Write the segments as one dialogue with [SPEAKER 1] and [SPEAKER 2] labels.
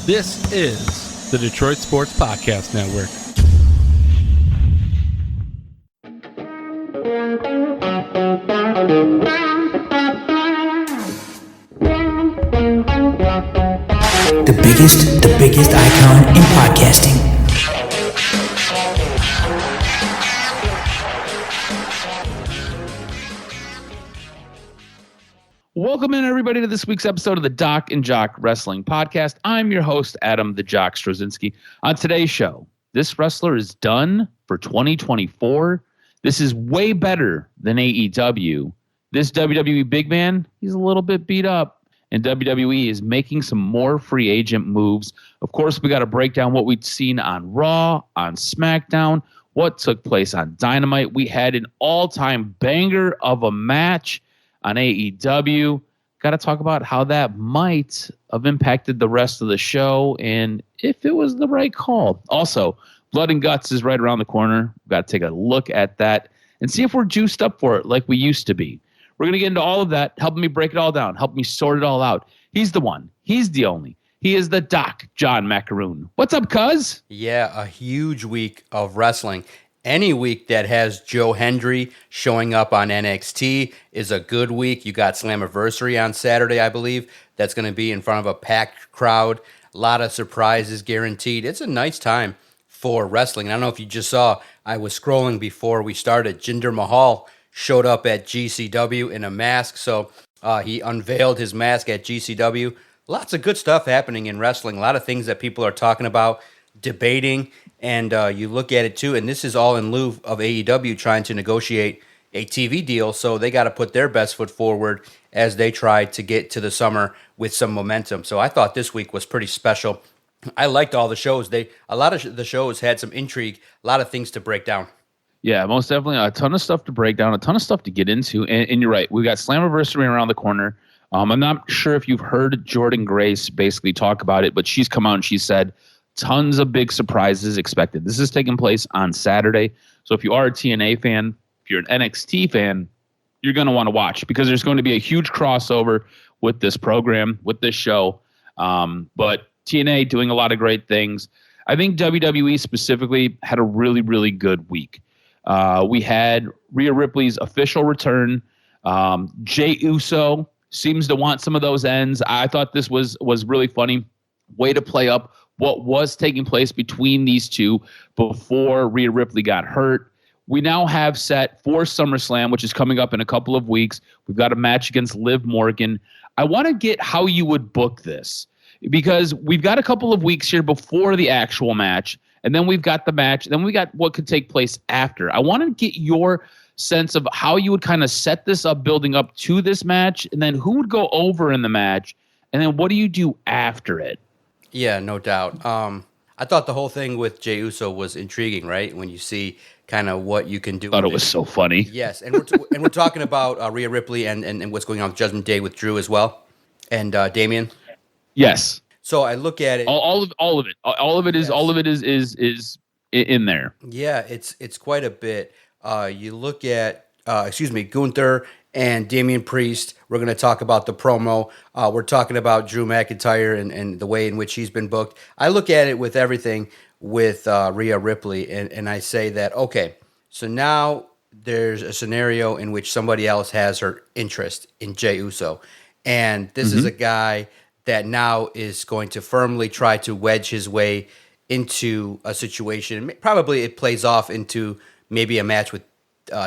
[SPEAKER 1] This is the Detroit Sports Podcast Network.
[SPEAKER 2] The biggest icon in podcasting.
[SPEAKER 1] Welcome in, everybody, to this week's episode of the DocNJock Wrestling Podcast. I'm your host, Adam the Jock Strozinski. On today's show, this wrestler is done for 2024. This is way better than AEW. This WWE big man, he's a little bit beat up, and WWE is making some more free agent moves. Of course, we got to break down what we'd seen on Raw, on SmackDown, what took place on Dynamite. We had an all-time banger of a match on AEW. Got to talk about how that might have impacted the rest of the show and if it was the right call. Also, Blood and Guts is right around the corner. We've got to take a look at that and see if we're juiced up for it like we used to be. We're going to get into all of that, helping me break it all down, help me sort it all out. He's the one. He's the only. He is the Doc, John Macaroon. What's up, cuz?
[SPEAKER 3] Yeah, a huge week of wrestling. Any week that has Joe Hendry showing up on NXT is a good week. You got Slammiversary on Saturday, I believe. That's going to be in front of a packed crowd. A lot of surprises guaranteed. It's a nice time for wrestling. I don't know if you just saw, I was scrolling before we started. Jinder Mahal showed up at GCW in a mask. So he unveiled his mask at GCW. Lots of good stuff happening in wrestling. A lot of things that people are talking about, debating, and you look at it too, and this is all in lieu of AEW trying to negotiate a TV deal, so they got to put their best foot forward as they try to get to the summer with some momentum. So I thought this week was pretty special. I liked all the shows. A lot of the shows had some intrigue, a lot of things to break down.
[SPEAKER 1] Yeah, most definitely. A ton of stuff to break down, a ton of stuff to get into, and you're right. We got Slammiversary around the corner. I'm not sure if you've heard Jordan Grace basically talk about it, but she's come out and she said, tons of big surprises expected. This is taking place on Saturday. So if you are a TNA fan, if you're an NXT fan, you're going to want to watch because there's going to be a huge crossover with this program, with this show. But TNA doing a lot of great things. I think WWE specifically had a really, really good week. We had Rhea Ripley's official return. Jey Uso seems to want some of those ends. I thought this was really funny. Way to play up what was taking place between these two before Rhea Ripley got hurt. We now have set for SummerSlam, which is coming up in a couple of weeks. We've got a match against Liv Morgan. I want to get how you would book this because we've got a couple of weeks here before the actual match, and then we've got the match, and then we got what could take place after. I want to get your sense of how you would kind of set this up, building up to this match, and then who would go over in the match, and then what do you do after it?
[SPEAKER 3] Yeah, no doubt. I thought the whole thing with Jey Uso was intriguing, right? When you see kind of what you can do.
[SPEAKER 1] I thought it was so funny.
[SPEAKER 3] Yes, and we're talking about Rhea Ripley and what's going on with Judgment Day with Drew as well, and Damien.
[SPEAKER 1] Yes.
[SPEAKER 3] So I look at it.
[SPEAKER 1] All of it is in there.
[SPEAKER 3] Yeah, it's quite a bit. You look at Gunther and Damien Priest. We're going to talk about the promo. We're talking about Drew McIntyre and the way in which he's been booked. I look at it with everything with Rhea Ripley, and I say that, okay, so now there's a scenario in which somebody else has her interest in Jey Uso. And this is a guy that now is going to firmly try to wedge his way into a situation. Probably it plays off into maybe a match with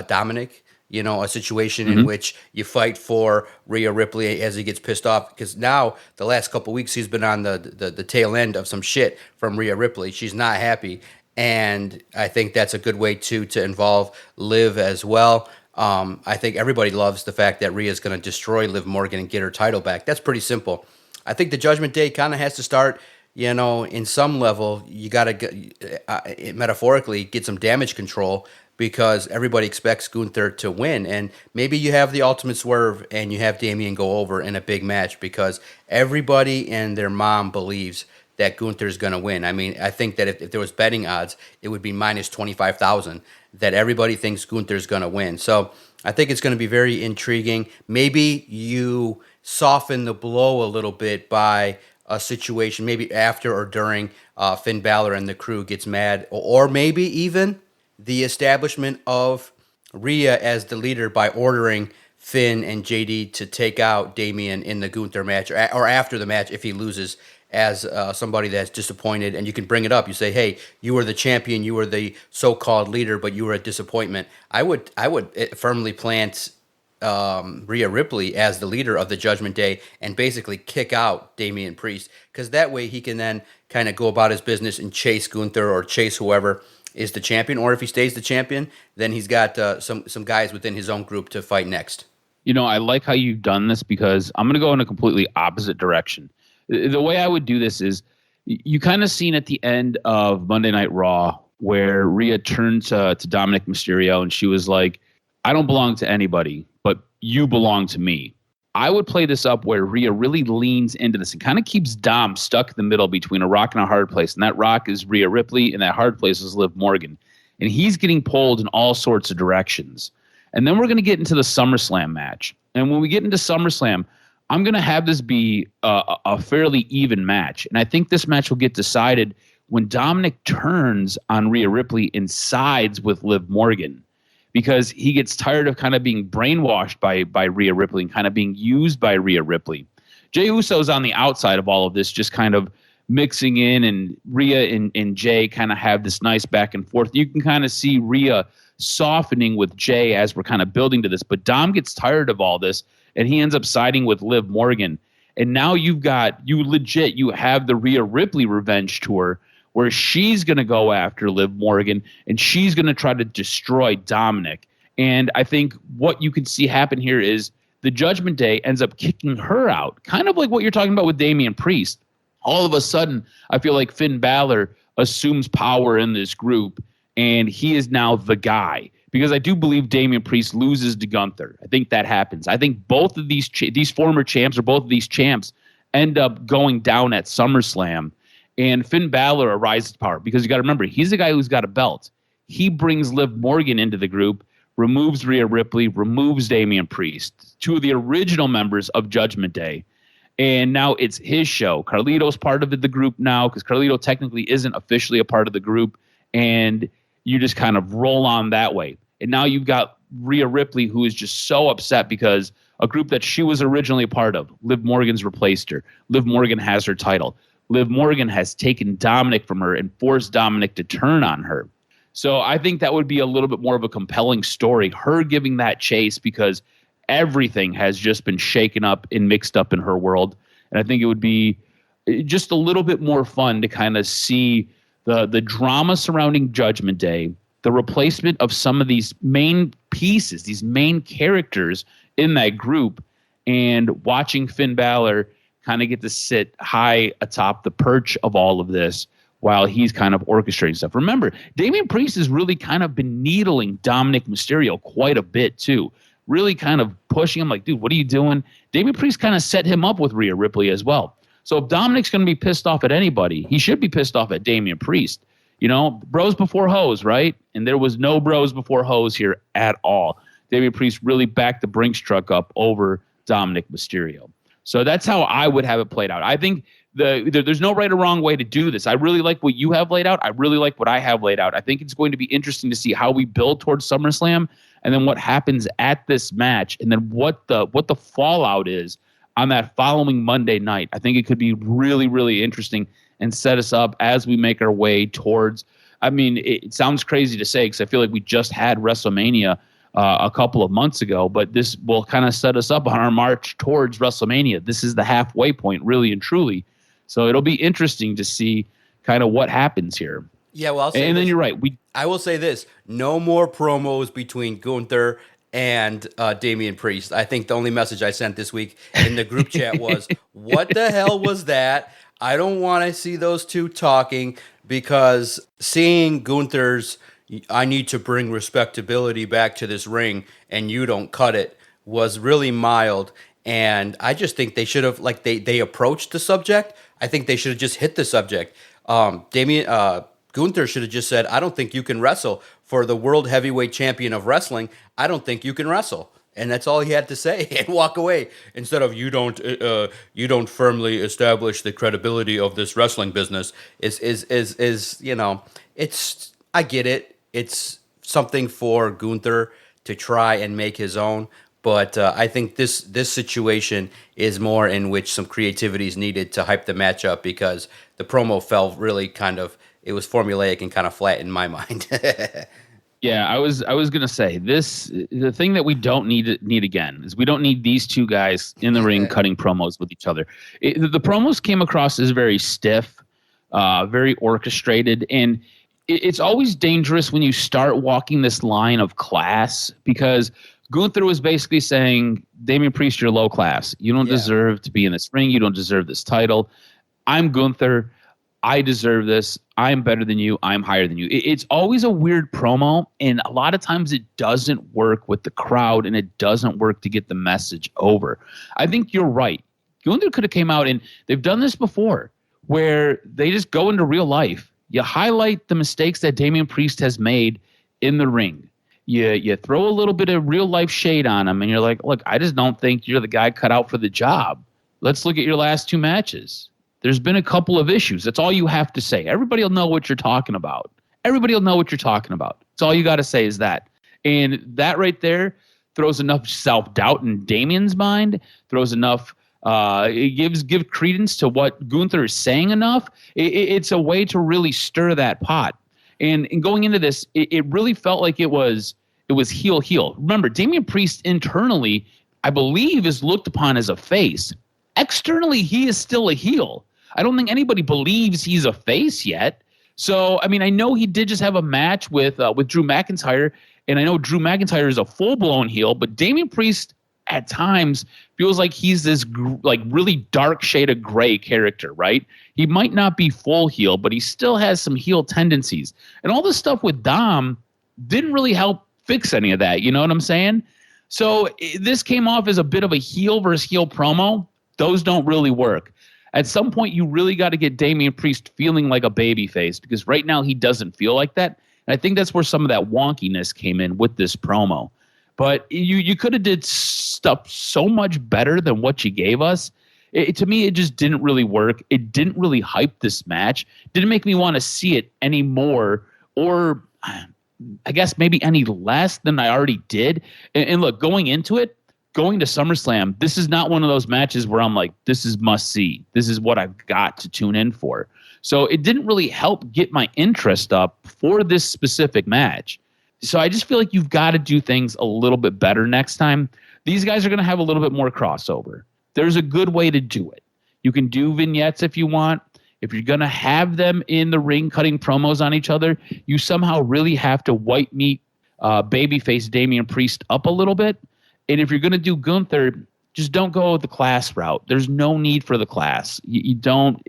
[SPEAKER 3] Dominic, a situation in which you fight for Rhea Ripley as he gets pissed off. Because now, the last couple of weeks, he's been on the tail end of some shit from Rhea Ripley. She's not happy. And I think that's a good way, to involve Liv as well. I think everybody loves the fact that Rhea's going to destroy Liv Morgan and get her title back. That's pretty simple. I think the Judgment Day kind of has to start, in some level. You got to, metaphorically, get some damage control because everybody expects Gunther to win. And maybe you have the ultimate swerve and you have Damien go over in a big match because everybody and their mom believes that Gunther's going to win. I mean, I think that if there was betting odds, it would be minus 25,000 that everybody thinks Gunther's going to win. So I think it's going to be very intriguing. Maybe you soften the blow a little bit by a situation, maybe after or during Finn Balor and the crew gets mad, or maybe even the establishment of Rhea as the leader by ordering Finn and JD to take out Damien in the Gunther match, or after the match if he loses, as somebody that's disappointed. And you can bring it up. You say, hey, you were the champion, you were the so-called leader, but you were a disappointment. I would firmly plant Rhea Ripley as the leader of the Judgment Day and basically kick out Damien Priest, because that way he can then kind of go about his business and chase Gunther or chase whoever is the champion. Or if he stays the champion, then he's got some guys within his own group to fight next.
[SPEAKER 1] I like how you've done this, because I'm going to go in a completely opposite direction. The way I would do this is, you kind of seen at the end of Monday Night Raw where Rhea turned to Dominic Mysterio and she was like, I don't belong to anybody, but you belong to me. I would play this up where Rhea really leans into this and kind of keeps Dom stuck in the middle between a rock and a hard place. And that rock is Rhea Ripley, and that hard place is Liv Morgan. And he's getting pulled in all sorts of directions. And then we're going to get into the SummerSlam match. And when we get into SummerSlam, I'm going to have this be a fairly even match. And I think this match will get decided when Dominic turns on Rhea Ripley and sides with Liv Morgan, because he gets tired of kind of being brainwashed by Rhea Ripley and kind of being used by Rhea Ripley. Jey Uso's on the outside of all of this, just kind of mixing in, and Rhea and Jey kind of have this nice back and forth. You can kind of see Rhea softening with Jey as we're kind of building to this. But Dom gets tired of all this, and he ends up siding with Liv Morgan. And now you have the Rhea Ripley revenge tour, where she's going to go after Liv Morgan, and she's going to try to destroy Dominic. And I think what you can see happen here is the Judgment Day ends up kicking her out, kind of like what you're talking about with Damien Priest. All of a sudden, I feel like Finn Balor assumes power in this group, and he is now the guy. Because I do believe Damien Priest loses to Gunther. I think that happens. I think both of these former champs, or both of these champs, end up going down at SummerSlam. And Finn Balor arises to power, because you got to remember, he's the guy who's got a belt. He brings Liv Morgan into the group, removes Rhea Ripley, removes Damien Priest, two of the original members of Judgment Day. And now it's his show. Carlito's part of the group now, because Carlito technically isn't officially a part of the group. And you just kind of roll on that way. And now you've got Rhea Ripley, who is just so upset because a group that she was originally a part of, Liv Morgan's replaced her. Liv Morgan has her title. Liv Morgan has taken Dominic from her and forced Dominic to turn on her. So I think that would be a little bit more of a compelling story, her giving that chase, because everything has just been shaken up and mixed up in her world. And I think it would be just a little bit more fun to kind of see the drama surrounding Judgment Day, the replacement of some of these main pieces, these main characters in that group, and watching Finn Balor kind of get to sit high atop the perch of all of this while he's kind of orchestrating stuff. Remember, Damien Priest has really kind of been needling Dominic Mysterio quite a bit too, really kind of pushing him like, dude, what are you doing? Damien Priest kind of set him up with Rhea Ripley as well. So if Dominic's going to be pissed off at anybody, he should be pissed off at Damien Priest. Bros before hoes, right? And there was no bros before hoes here at all. Damien Priest really backed the Brinks truck up over Dominic Mysterio. So that's how I would have it played out. I think there's no right or wrong way to do this. I really like what you have laid out. I really like what I have laid out. I think it's going to be interesting to see how we build towards SummerSlam, and then what happens at this match, and then what the fallout is on that following Monday night. I think it could be really, really interesting and set us up as we make our way towards, it sounds crazy to say, because I feel like we just had WrestleMania a couple of months ago, but this will kind of set us up on our march towards WrestleMania. This is the halfway point, really and truly. So it'll be interesting to see kind of what happens here.
[SPEAKER 3] Yeah, well,
[SPEAKER 1] then you're right.
[SPEAKER 3] I will say this: no more promos between Gunther and Damien Priest. I think the only message I sent this week in the group chat was, what the hell was that? I don't want to see those two talking, because seeing Gunther's I need to bring respectability back to this ring and you don't cut it was really mild. And I just think they should have, like, they approached the subject. I think they should have just hit the subject. Gunther should have just said, I don't think you can wrestle. For the world heavyweight champion of wrestling, I don't think you can wrestle. And that's all he had to say and walk away. Instead of you don't firmly establish the credibility of this wrestling business is it's I get it. It's something for Gunther to try and make his own. But I think this situation is more in which some creativity is needed to hype the match up, because the promo fell really it was formulaic and kind of flat in my mind.
[SPEAKER 1] Yeah, I was gonna say this. The thing that we don't need again is we don't need these two guys in the ring cutting promos with each other. The promos came across as very stiff, very orchestrated, and it's always dangerous when you start walking this line of class, because Gunther was basically saying, Damien Priest, you're low class. You don't deserve to be in this ring. You don't deserve this title. I'm Gunther. I deserve this. I'm better than you. I'm higher than you. It's always a weird promo, and a lot of times it doesn't work with the crowd, and it doesn't work to get the message over. I think you're right. Gunther could have came out, and they've done this before, where they just go into real life. You highlight the mistakes that Damien Priest has made in the ring. You throw a little bit of real life shade on him, and you're like, look, I just don't think you're the guy cut out for the job. Let's look at your last two matches. There's been a couple of issues. That's all you have to say. Everybody will know what you're talking about. Everybody will know what you're talking about. That's all you got to say is that. And that right there throws enough self-doubt in Damien's mind, throws enough, it gives credence to what Gunther is saying enough. It's a way to really stir that pot. And going into this, it really felt like it was heel. Remember, Damien Priest internally, I believe, is looked upon as a face. Externally, he is still a heel. I don't think anybody believes he's a face yet. So, I mean, I know he did just have a match with Drew McIntyre, and I know Drew McIntyre is a full-blown heel, but Damien Priest at times feels like he's this really dark shade of gray character, right? He might not be full heel, but he still has some heel tendencies. And all this stuff with Dom didn't really help fix any of that, you know what I'm saying? So this came off as a bit of a heel versus heel promo. Those don't really work. At some point, you really got to get Damien Priest feeling like a babyface, because right now he doesn't feel like that. And I think that's where some of that wonkiness came in with this promo. But you could have did stuff so much better than what you gave us. To me, it just didn't really work. It didn't really hype this match. Didn't make me want to see it anymore, or I guess maybe any less than I already did. And look, going into it, going to SummerSlam, this is not one of those matches where I'm like, this is must see. This is what I've got to tune in for. So it didn't really help get my interest up for this specific match. So I just feel like you've got to do things a little bit better next time. These guys are going to have a little bit more crossover. There's a good way to do it. You can do vignettes if you want. If you're going to have them in the ring cutting promos on each other, you somehow really have to white meat babyface Damien Priest up a little bit. And if you're going to do Gunther, just don't go the class route. There's no need for the class. You don't.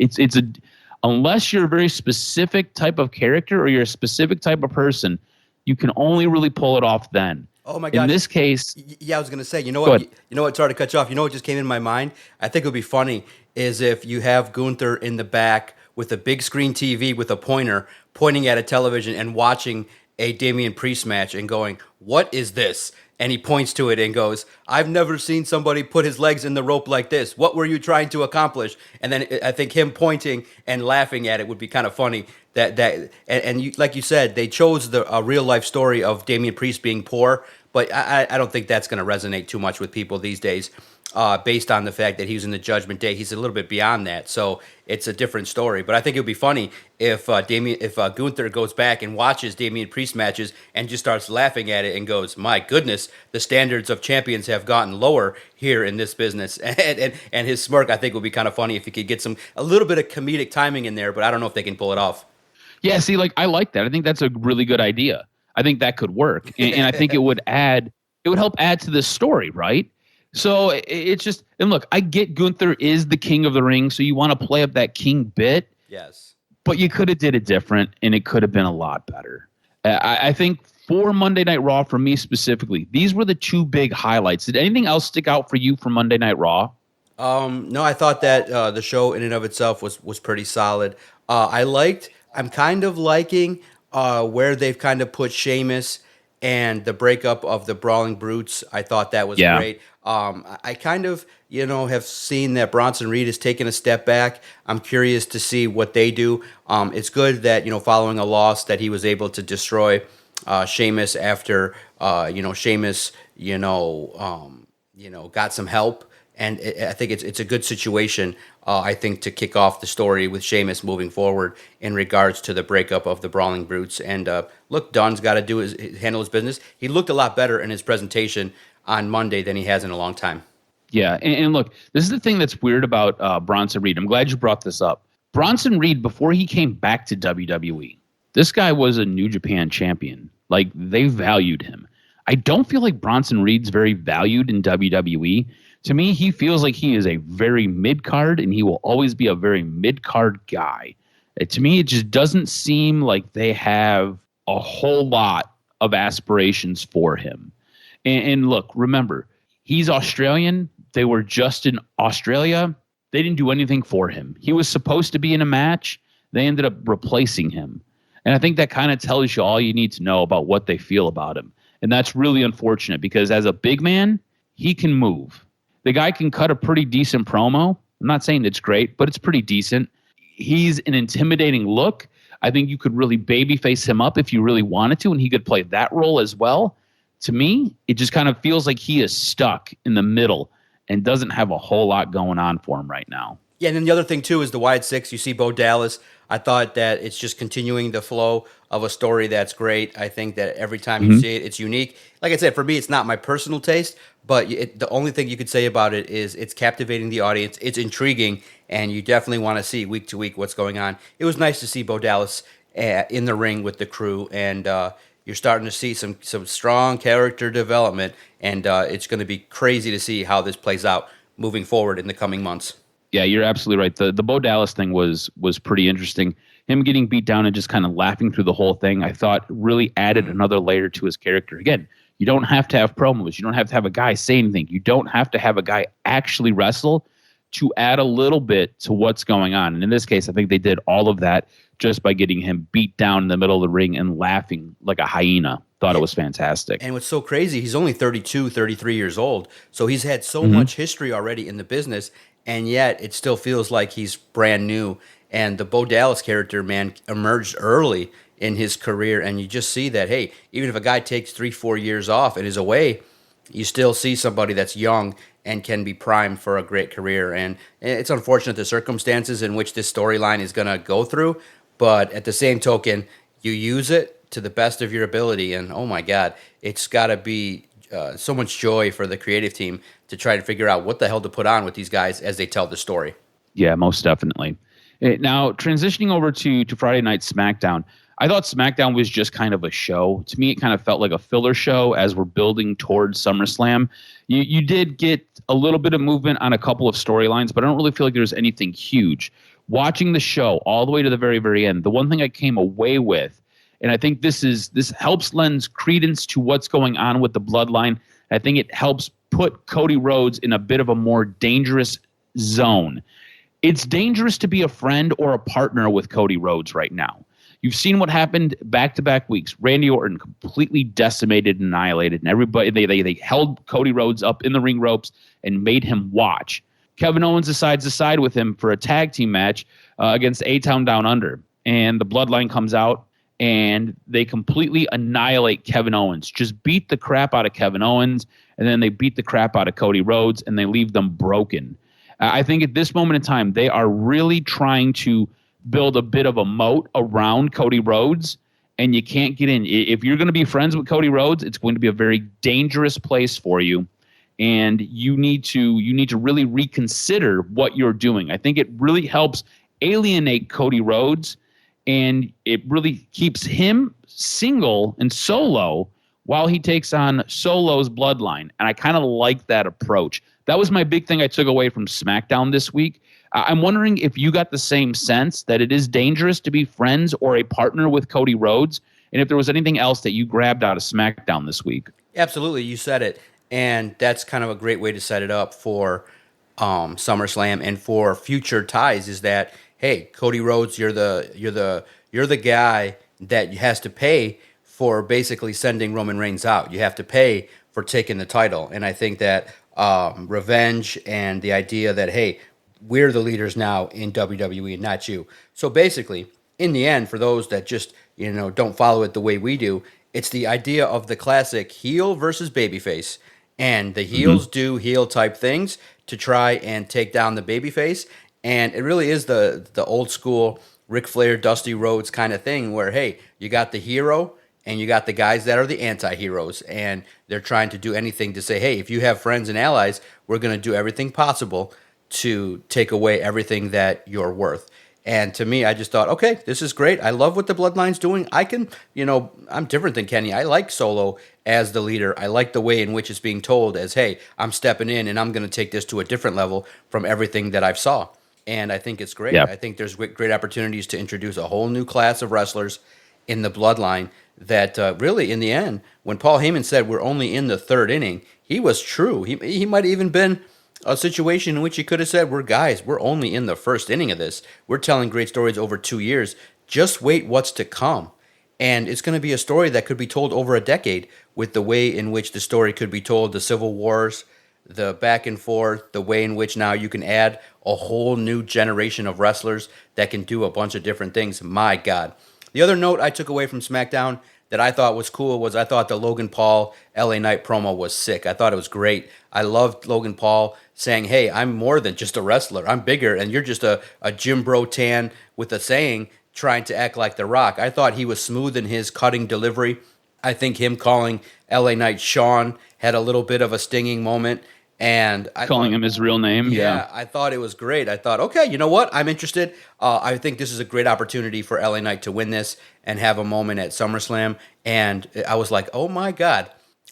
[SPEAKER 1] Unless you're a very specific type of character or you're a specific type of person, you can only really pull it off then.
[SPEAKER 3] Oh my God!
[SPEAKER 1] In this case,
[SPEAKER 3] yeah, I was gonna say, you know what? You know what? Sorry to cut you off. You know what just came in my mind? I think it would be funny is if you have Gunther in the back with a big screen TV with a pointer pointing at a television and watching a Damien Priest match and going, "What is this?" And he points to it and goes, "I've never seen somebody put his legs in the rope like this. What were you trying to accomplish?" And then I think him pointing and laughing at it would be kind of funny. And you, like you said, they chose the real life story of Damien Priest being poor, but I don't think that's going to resonate too much with people these days, based on the fact that he was in the Judgment Day. He's a little bit beyond that, so it's a different story. But I think it would be funny if Gunther goes back and watches Damien Priest matches and just starts laughing at it and goes, "My goodness, the standards of champions have gotten lower here in this business." And his smirk, I think, would be kind of funny if he could get a little bit of comedic timing in there. But I don't know if they can pull it off.
[SPEAKER 1] Yeah, see, I like that. I think that's a really good idea. I think that could work, and I think it would help add to this story, right? So it's just, and look, I get Gunther is the king of the ring, so you want to play up that king bit.
[SPEAKER 3] Yes.
[SPEAKER 1] But you could have did it different, and it could have been a lot better. I think for Monday Night Raw, for me specifically, these were the two big highlights. Did anything else stick out for you from Monday Night Raw?
[SPEAKER 3] No, I thought that the show in and of itself was pretty solid. I'm kind of liking where they've kind of put Sheamus and the breakup of the Brawling Brutes. I thought that was
[SPEAKER 1] Yeah.
[SPEAKER 3] great. I kind of, have seen that Bronson Reed has taken a step back. I'm curious to see what they do. It's good that, following a loss, that he was able to destroy Sheamus after, Sheamus, got some help. And I think it's a good situation, I think, to kick off the story with Sheamus moving forward in regards to the breakup of the Brawling Brutes. And look, Dunn's got to handle his business. He looked a lot better in his presentation on Monday than he has in a long time.
[SPEAKER 1] Yeah, and look, this is the thing that's weird about Bronson Reed. I'm glad you brought this up. Bronson Reed, before he came back to WWE, this guy was a New Japan champion. Like, they valued him. I don't feel like Bronson Reed's very valued in WWE. To me, he feels like he is a very mid-card, and he will always be a very mid-card guy. To me, it just doesn't seem like they have a whole lot of aspirations for him. And look, remember, he's Australian. They were just in Australia. They didn't do anything for him. He was supposed to be in a match. They ended up replacing him. And I think that kind of tells you all you need to know about what they feel about him. And that's really unfortunate because as a big man, he can move. The guy can cut a pretty decent promo. I'm not saying it's great, but it's pretty decent. He's an intimidating look. I think you could really babyface him up if you really wanted to, and he could play that role as well. To me, it just kind of feels like he is stuck in the middle and doesn't have a whole lot going on for him right now.
[SPEAKER 3] Yeah, and then the other thing, too, is the Wide Six. You see Bo Dallas. I thought that it's just continuing the flow of a story that's great. I think that every time you see it, it's unique. Like I said, for me, it's not my personal taste, but the only thing you could say about it is it's captivating the audience. It's intriguing, and you definitely want to see week to week what's going on. It was nice to see Bo Dallas in the ring with the crew, and you're starting to see some strong character development, and it's going to be crazy to see how this plays out moving forward in the coming months.
[SPEAKER 1] Yeah, you're absolutely right. The Bo Dallas thing was pretty interesting. Him getting beat down and just kind of laughing through the whole thing, I thought really added another layer to his character. Again, you don't have to have promos. You don't have to have a guy say anything. You don't have to have a guy actually wrestle to add a little bit to what's going on. And in this case, I think they did all of that just by getting him beat down in the middle of the ring and laughing like a hyena. Thought it was fantastic.
[SPEAKER 3] And what's so crazy, he's only 32, 33 years old. So he's had so much history already in the business, and yet it still feels like he's brand new. And the Bo Dallas character, man, emerged early in his career, and you just see that, hey, even if a guy takes 3-4 years off and is away, you still see somebody that's young and can be primed for a great career. And it's unfortunate the circumstances in which this storyline is going to go through, but at the same token, you use it to the best of your ability, and oh my God, it's got to be so much joy for the creative team to try to figure out what the hell to put on with these guys as they tell the story.
[SPEAKER 1] Yeah, most definitely. Now, transitioning over to Friday Night SmackDown, I thought SmackDown was just kind of a show. To me, it kind of felt like a filler show as we're building towards SummerSlam. You did get a little bit of movement on a couple of storylines, but I don't really feel like there's anything huge. Watching the show all the way to the very, very end, the one thing I came away with, and I think this helps lend credence to what's going on with the bloodline. I think it helps put Cody Rhodes in a bit of a more dangerous zone. It's dangerous to be a friend or a partner with Cody Rhodes right now. You've seen what happened back-to-back weeks. Randy Orton completely decimated and annihilated, and everybody they held Cody Rhodes up in the ring ropes and made him watch. Kevin Owens decides to side with him for a tag team match against A-Town Down Under, and the Bloodline comes out, and they completely annihilate Kevin Owens, just beat the crap out of Kevin Owens, and then they beat the crap out of Cody Rhodes, and they leave them broken. I think at this moment in time, they are really trying to build a bit of a moat around Cody Rhodes, and you can't get in. If you're going to be friends with Cody Rhodes, it's going to be a very dangerous place for you, and you need to really reconsider what you're doing. I think it really helps alienate Cody Rhodes, and it really keeps him single and solo while he takes on Solo's bloodline, and I kind of like that approach. That was my big thing I took away from SmackDown this week. I'm wondering if you got the same sense that it is dangerous to be friends or a partner with Cody Rhodes, and if there was anything else that you grabbed out of SmackDown this week.
[SPEAKER 3] Absolutely, you said it, and that's kind of a great way to set it up for SummerSlam and for future ties. Is that, hey, Cody Rhodes, you're the guy that has to pay for basically sending Roman Reigns out. You have to pay for taking the title. And I think that revenge and the idea that, hey, we're the leaders now in WWE, not you. So basically, in the end, for those that just, don't follow it the way we do, it's the idea of the classic heel versus babyface. And the heels do heel type things to try and take down the babyface. And it really is the old school Ric Flair, Dusty Rhodes kind of thing where, hey, you got the hero and you got the guys that are the anti-heroes. And they're trying to do anything to say, hey, if you have friends and allies, we're going to do everything possible to take away everything that you're worth. And to me, I just thought, okay, this is great. I love what the Bloodline's doing. I can, I'm different than Kenny. I like Solo as the leader. I like the way in which it's being told as, hey, I'm stepping in and I'm going to take this to a different level from everything that I've saw. And I think it's great. Yep. I think there's great opportunities to introduce a whole new class of wrestlers in the Bloodline that really, in the end, when Paul Heyman said we're only in the third inning, he was true. He might have even been a situation in which he could have said, we're only in the first inning of this. We're telling great stories over 2 years. Just wait what's to come. And it's going to be a story that could be told over a decade with the way in which the story could be told, the Civil Wars, the back and forth, the way in which now you can add a whole new generation of wrestlers that can do a bunch of different things. My God. The other note I took away from SmackDown that I thought was cool was I thought the Logan Paul LA Knight promo was sick. I thought it was great. I loved Logan Paul saying, hey, I'm more than just a wrestler. I'm bigger, and you're just a Jim Bro tan with a saying trying to act like The Rock. I thought he was smooth in his cutting delivery. I think him calling LA Knight Sean had a little bit of a stinging moment. And
[SPEAKER 1] calling him his real name.
[SPEAKER 3] Yeah, I thought it was great. I thought, okay, you know what? I'm interested. I think this is a great opportunity for LA Knight to win this and have a moment at SummerSlam. And I was like, oh my God,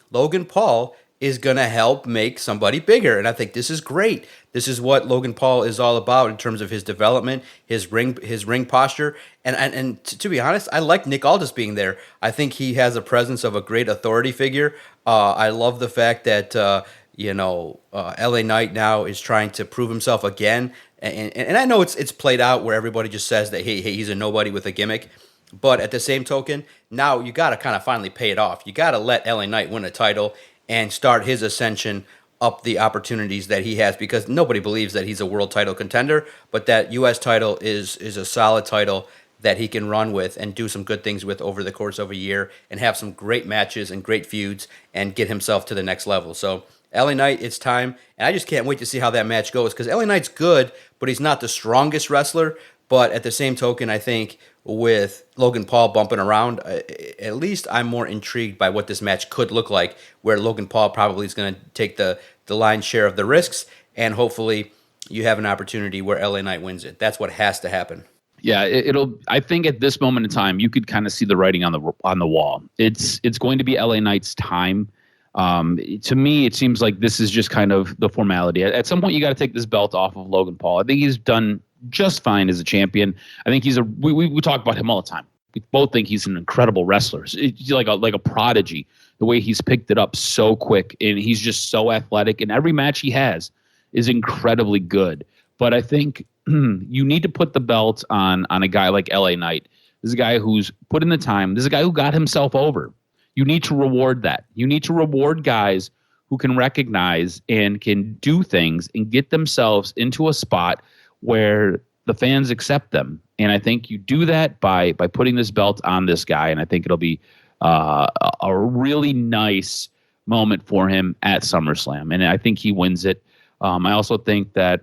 [SPEAKER 3] Logan Paul is going to help make somebody bigger. And I think this is great. This is what Logan Paul is all about in terms of his development, his ring posture. And to be honest, I like Nick Aldis being there. I think he has a presence of a great authority figure. I love the fact that LA Knight now is trying to prove himself again. And I know it's played out where everybody just says that, hey, he's a nobody with a gimmick. But at the same token, now you got to kind of finally pay it off. You got to let LA Knight win a title and start his ascension up the opportunities that he has, because nobody believes that he's a world title contender, but that U.S. title is a solid title that he can run with and do some good things with over the course of a year and have some great matches and great feuds and get himself to the next level. So LA Knight, it's time, and I just can't wait to see how that match goes, because LA Knight's good, but he's not the strongest wrestler. But at the same token, I think with Logan Paul bumping around, at least I'm more intrigued by what this match could look like, where Logan Paul probably is going to take the lion's share of the risks, and hopefully you have an opportunity where LA Knight wins it. That's what has to happen.
[SPEAKER 1] Yeah, it'll. I think at this moment in time, you could kind of see the writing on the wall. It's going to be LA Knight's time. To me, it seems like this is just kind of the formality. At some point, you got to take this belt off of Logan Paul. I think he's done just fine as a champion. I think we talk about him all the time. We both think he's an incredible wrestler. He's like a prodigy. The way he's picked it up so quick, and he's just so athletic. And every match he has is incredibly good. But I think you need to put the belt on a guy like LA Knight. This is a guy who's put in the time. This is a guy who got himself over. You need to reward that. You need to reward guys who can recognize and can do things and get themselves into a spot where the fans accept them. And I think you do that by putting this belt on this guy. And I think it'll be a really nice moment for him at SummerSlam. And I think he wins it. I also think that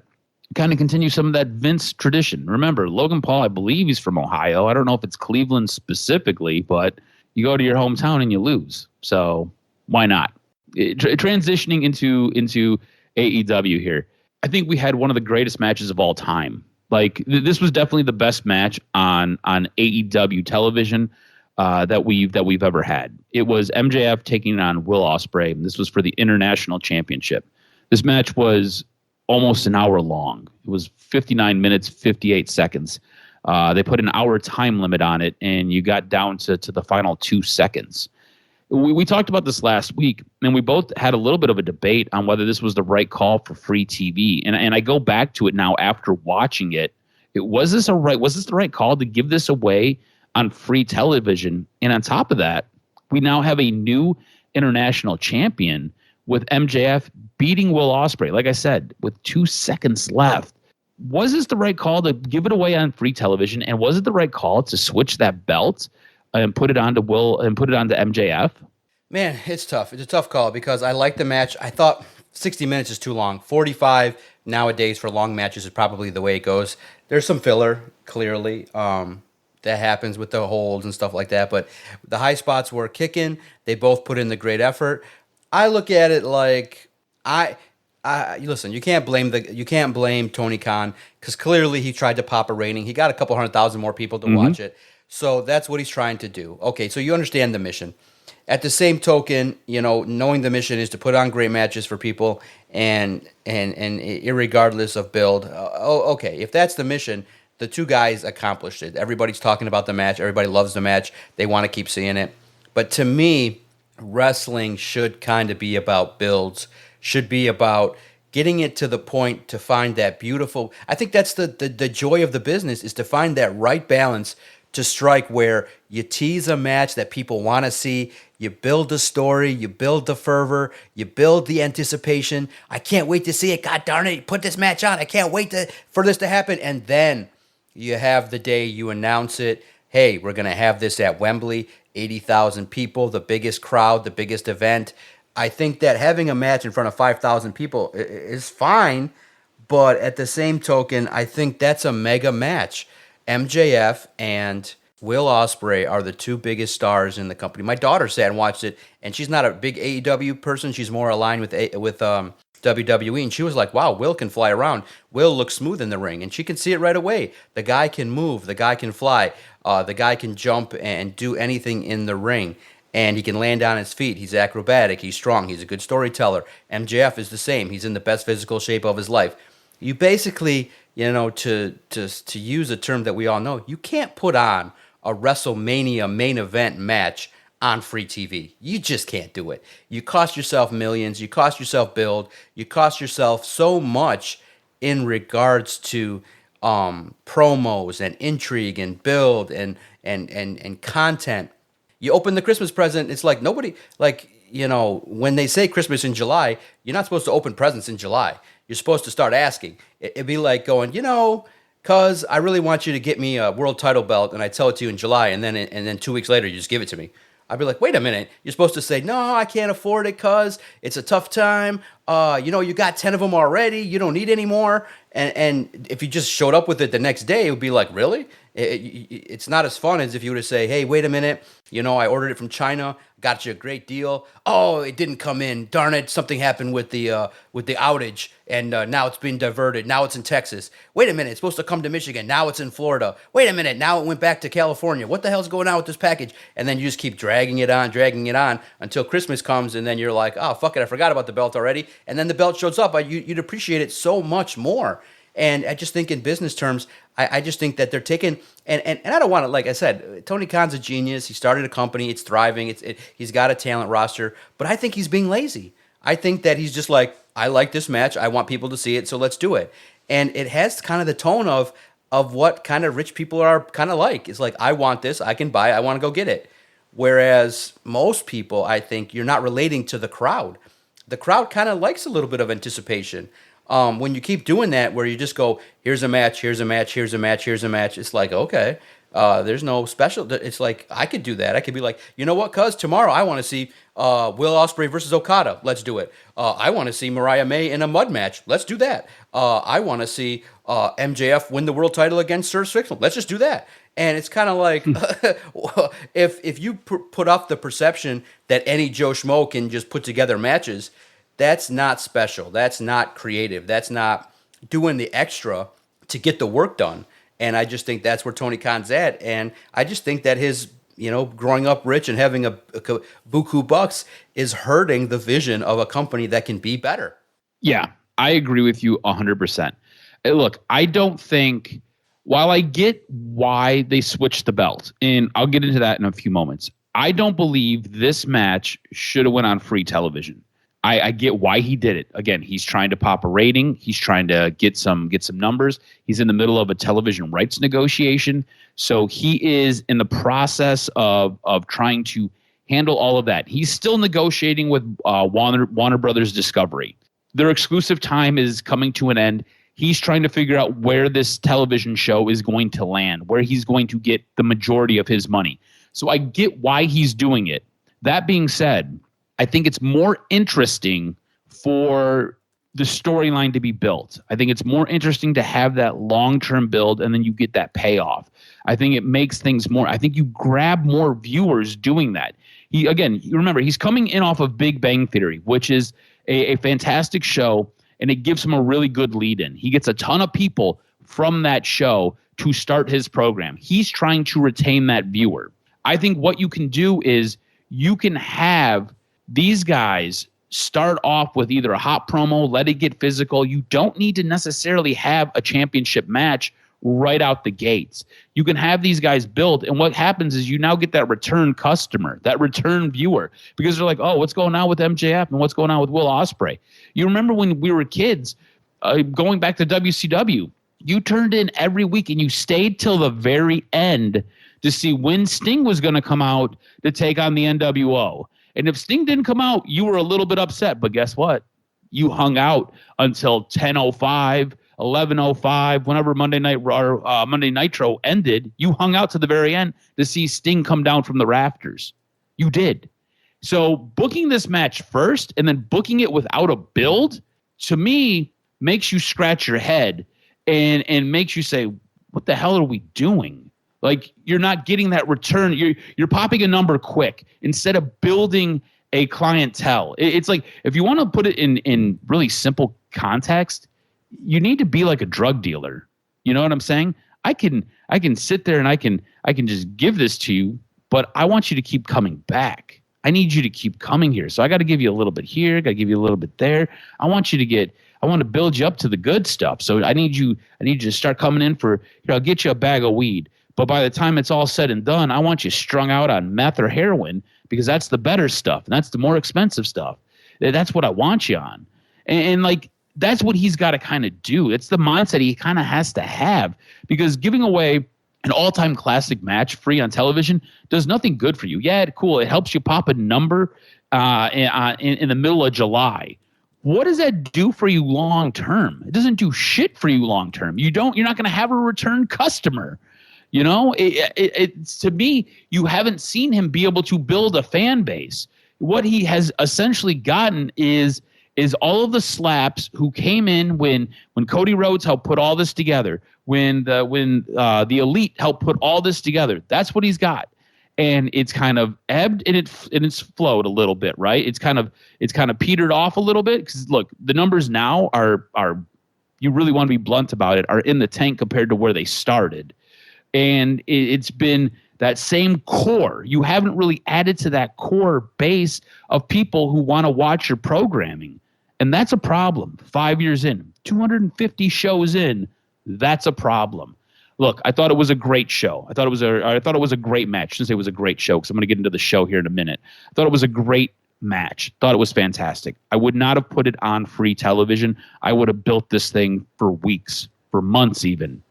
[SPEAKER 1] kind of continue some of that Vince tradition. Remember, Logan Paul, I believe he's from Ohio. I don't know if it's Cleveland specifically, but you go to your hometown and you lose. So why not? Transitioning into AEW here, I think we had one of the greatest matches of all time. Like this was definitely the best match on AEW television that we've ever had. It was MJF taking on Will Osprey. This was for the International Championship. This match was almost an hour long. It was 59 minutes, 58 seconds. They put an hour time limit on it, and you got down to the final 2 seconds. We talked about this last week, and we both had a little bit of a debate on whether this was the right call for free TV. And I go back to it now after watching it. Was this the right call to give this away on free television? And on top of that, we now have a new international champion with MJF beating Will Osprey. Like I said, with 2 seconds left. Was this the right call to give it away on free television? And was it the right call to switch that belt and put it onto MJF?
[SPEAKER 3] Man, it's tough. It's a tough call because I like the match. I thought 60 minutes is too long. 45 nowadays for long matches is probably the way it goes. There's some filler, clearly. That happens with the holds and stuff like that. But the high spots were kicking. They both put in the great effort. I look at it like listen. You can't blame Tony Khan because clearly he tried to pop a rating. He got a couple 100,000 more people to watch it. So that's what he's trying to do. Okay, so you understand the mission. At the same token, knowing the mission is to put on great matches for people and irregardless of build. Okay, if that's the mission, the two guys accomplished it. Everybody's talking about the match. Everybody loves the match. They want to keep seeing it. But to me, wrestling should kind of be about builds, should be about getting it to the point to find that beautiful. I think that's the joy of the business, is to find that right balance to strike where you tease a match that people want to see, you build the story, you build the fervor, you build the anticipation. I can't wait to see it. God darn it, put this match on. I can't wait for this to happen. And then you have the day you announce it. Hey, we're going to have this at Wembley, 80,000 people, the biggest crowd, the biggest event. I think that having a match in front of 5,000 people is fine, but at the same token, I think that's a mega match. MJF and Will Osprey are the two biggest stars in the company. My daughter sat and watched it, and she's not a big AEW person. She's more aligned with WWE, and she was like, wow, Will can fly around. Will looks smooth in the ring, and she can see it right away. The guy can move. The guy can fly. The guy can jump and do anything in the ring, and he can land on his feet. He's acrobatic. He's strong. He's a good storyteller. MJF is the same. He's in the best physical shape of his life. You basically, to use a term that we all know, you can't put on a WrestleMania main event match on free TV. You just can't do it. You cost yourself millions. You cost yourself build. You cost yourself so much in regards to promos and intrigue and build and content. You open the Christmas present, it's like nobody, when they say Christmas in July, you're not supposed to open presents in July. You're supposed to start asking. It'd be like going, cuz I really want you to get me a world title belt, and I tell it to you in July, and then 2 weeks later you just give it to me. I'd be like, wait a minute. You're supposed to say, no, I can't afford it cuz it's a tough time. You got 10 of them already. You don't need any more. And if you just showed up with it the next day, it would be like, really? It's not as fun as if you were to say, hey, wait a minute. I ordered it from China. Got you a great deal. Oh, it didn't come in. Darn it! Something happened with the outage, and now it's been diverted. Now it's in Texas. Wait a minute! It's supposed to come to Michigan. Now it's in Florida. Wait a minute! Now it went back to California. What the hell's going on with this package? And then you just keep dragging it on until Christmas comes, and then you're like, oh fuck it, I forgot about the belt already. And then the belt shows up. You'd appreciate it so much more. And I just think in business terms, I just think that they're taking, and I don't want to, like I said, Tony Khan's a genius. He started a company. It's thriving. He's got a talent roster. But I think he's being lazy. I think that he's just like, I like this match. I want people to see it, so let's do it. And it has kind of the tone of what kind of rich people are kind of like. It's like, I want this. I can buy it. I want to go get it. Whereas most people, I think, you're not relating to the crowd. The crowd kind of likes a little bit of anticipation. When you keep doing that, where you just go, here's a match, here's a match, here's a match, here's a match, it's like, okay, there's no special. It's like, I could do that. I could be like, you know what, cuz tomorrow I want to see Will Osprey versus Okada. Let's do it. I want to see Mariah May in a mud match. Let's do that. I want to see MJF win the world title against Sir Strickland. Let's just do that. And it's kind of like, if you put off the perception that any Joe Schmo can just put together matches, that's not special. That's not creative. That's not doing the extra to get the work done. And I just think that's where Tony Khan's at. And I just think that his, growing up rich and having a buku bucks is hurting the vision of a company that can be better.
[SPEAKER 1] Yeah, I agree with you 100%. Look, I don't think, while I get why they switched the belt, and I'll get into that in a few moments, I don't believe this match should have went on free television. I get why he did it. Again, he's trying to pop a rating. He's trying to get some numbers. He's in the middle of a television rights negotiation. So he is in the process of trying to handle all of that. He's still negotiating with Warner Brothers Discovery. Their exclusive time is coming to an end. He's trying to figure out where this television show is going to land, where he's going to get the majority of his money. So I get why he's doing it. That being said, I think it's more interesting for the storyline to be built. I think it's more interesting to have that long-term build and then you get that payoff. I think it makes things more, I think you grab more viewers doing that. Remember, he's coming in off of Big Bang Theory, which is a fantastic show, and it gives him a really good lead in. He gets a ton of people from that show to start his program. He's trying to retain that viewer. I think what you can do is you can have these guys start off with either a hot promo, let it get physical. You don't need to necessarily have a championship match right out the gates. You can have these guys build, and what happens is you now get that return customer, that return viewer, because they're like, oh, what's going on with MJF and what's going on with Will Osprey? You remember when we were kids, going back to WCW, you turned in every week and you stayed till the very end to see when Sting was going to come out to take on the NWO. And if Sting didn't come out, you were a little bit upset. But guess what? You hung out until 10:05, 11:05, whenever Monday Nitro ended. You hung out to the very end to see Sting come down from the rafters. You did. So booking this match first and then booking it without a build, to me, makes you scratch your head and makes you say, what the hell are we doing? Like, you're not getting that return. You're popping a number quick instead of building a clientele. It's like, if you want to put it in really simple context, you need to be like a drug dealer. You know what I'm saying? I can sit there and I can just give this to you, but I want you to keep coming back. I need you to keep coming here. So I got to give you a little bit here, got to give you a little bit there. I want to build you up to the good stuff. So I need you to start coming in for, I'll get you a bag of weed. But by the time it's all said and done, I want you strung out on meth or heroin, because that's the better stuff. And that's the more expensive stuff. That's what I want you on. And like, that's what he's got to kind of do. It's the mindset he kind of has to have, because giving away an all-time classic match free on television does nothing good for you. Yeah, cool. It helps you pop a number in the middle of July. What does that do for you long term? It doesn't do shit for you long term. You're not going to have a return customer. You know, it's to me, you haven't seen him be able to build a fan base. What he has essentially gotten is all of the slaps who came in when Cody Rhodes helped put all this together, when the Elite helped put all this together. That's what he's got, and it's kind of ebbed and it's flowed a little bit, right? It's kind of petered off a little bit, because look, the numbers now are you really want to be blunt about it, are in the tank compared to where they started. And it's been that same core. You haven't really added to that core base of people who want to watch your programming. And that's a problem. 5 years in, 250 shows in, that's a problem. Look, I thought it was a great show. I thought it was a great match. I shouldn't say it was a great show, because I'm going to get into the show here in a minute. I thought it was a great match. Thought it was fantastic. I would not have put it on free television. I would have built this thing for weeks, for months even.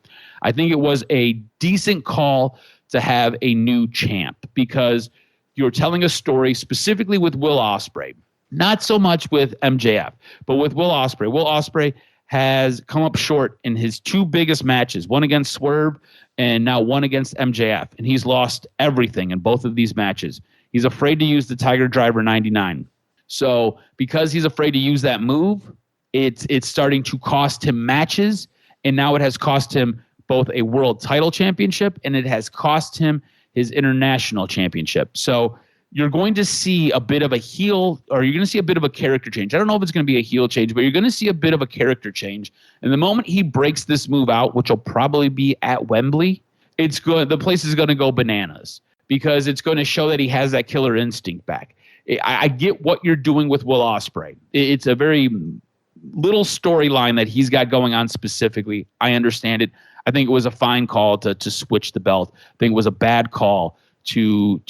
[SPEAKER 1] I think it was a decent call to have a new champ, because you're telling a story specifically with Will Osprey, not so much with MJF, but with Will Osprey. Will Osprey has come up short in his two biggest matches, one against Swerve and now one against MJF, and he's lost everything in both of these matches. He's afraid to use the Tiger Driver 99. So because he's afraid to use that move, it's starting to cost him matches, and now it has cost him both a world title championship, and it has cost him his international championship. So you're going to see a bit of a heel, or you're going to see a bit of a character change. I don't know if it's going to be a heel change, but you're going to see a bit of a character change. And the moment he breaks this move out, which will probably be at Wembley, it's good. The place is going to go bananas, because it's going to show that he has that killer instinct back. I get what you're doing with Will Osprey. It's a very little storyline that he's got going on specifically. I understand it. I think it was a fine call to switch the belt. I think it was a bad call to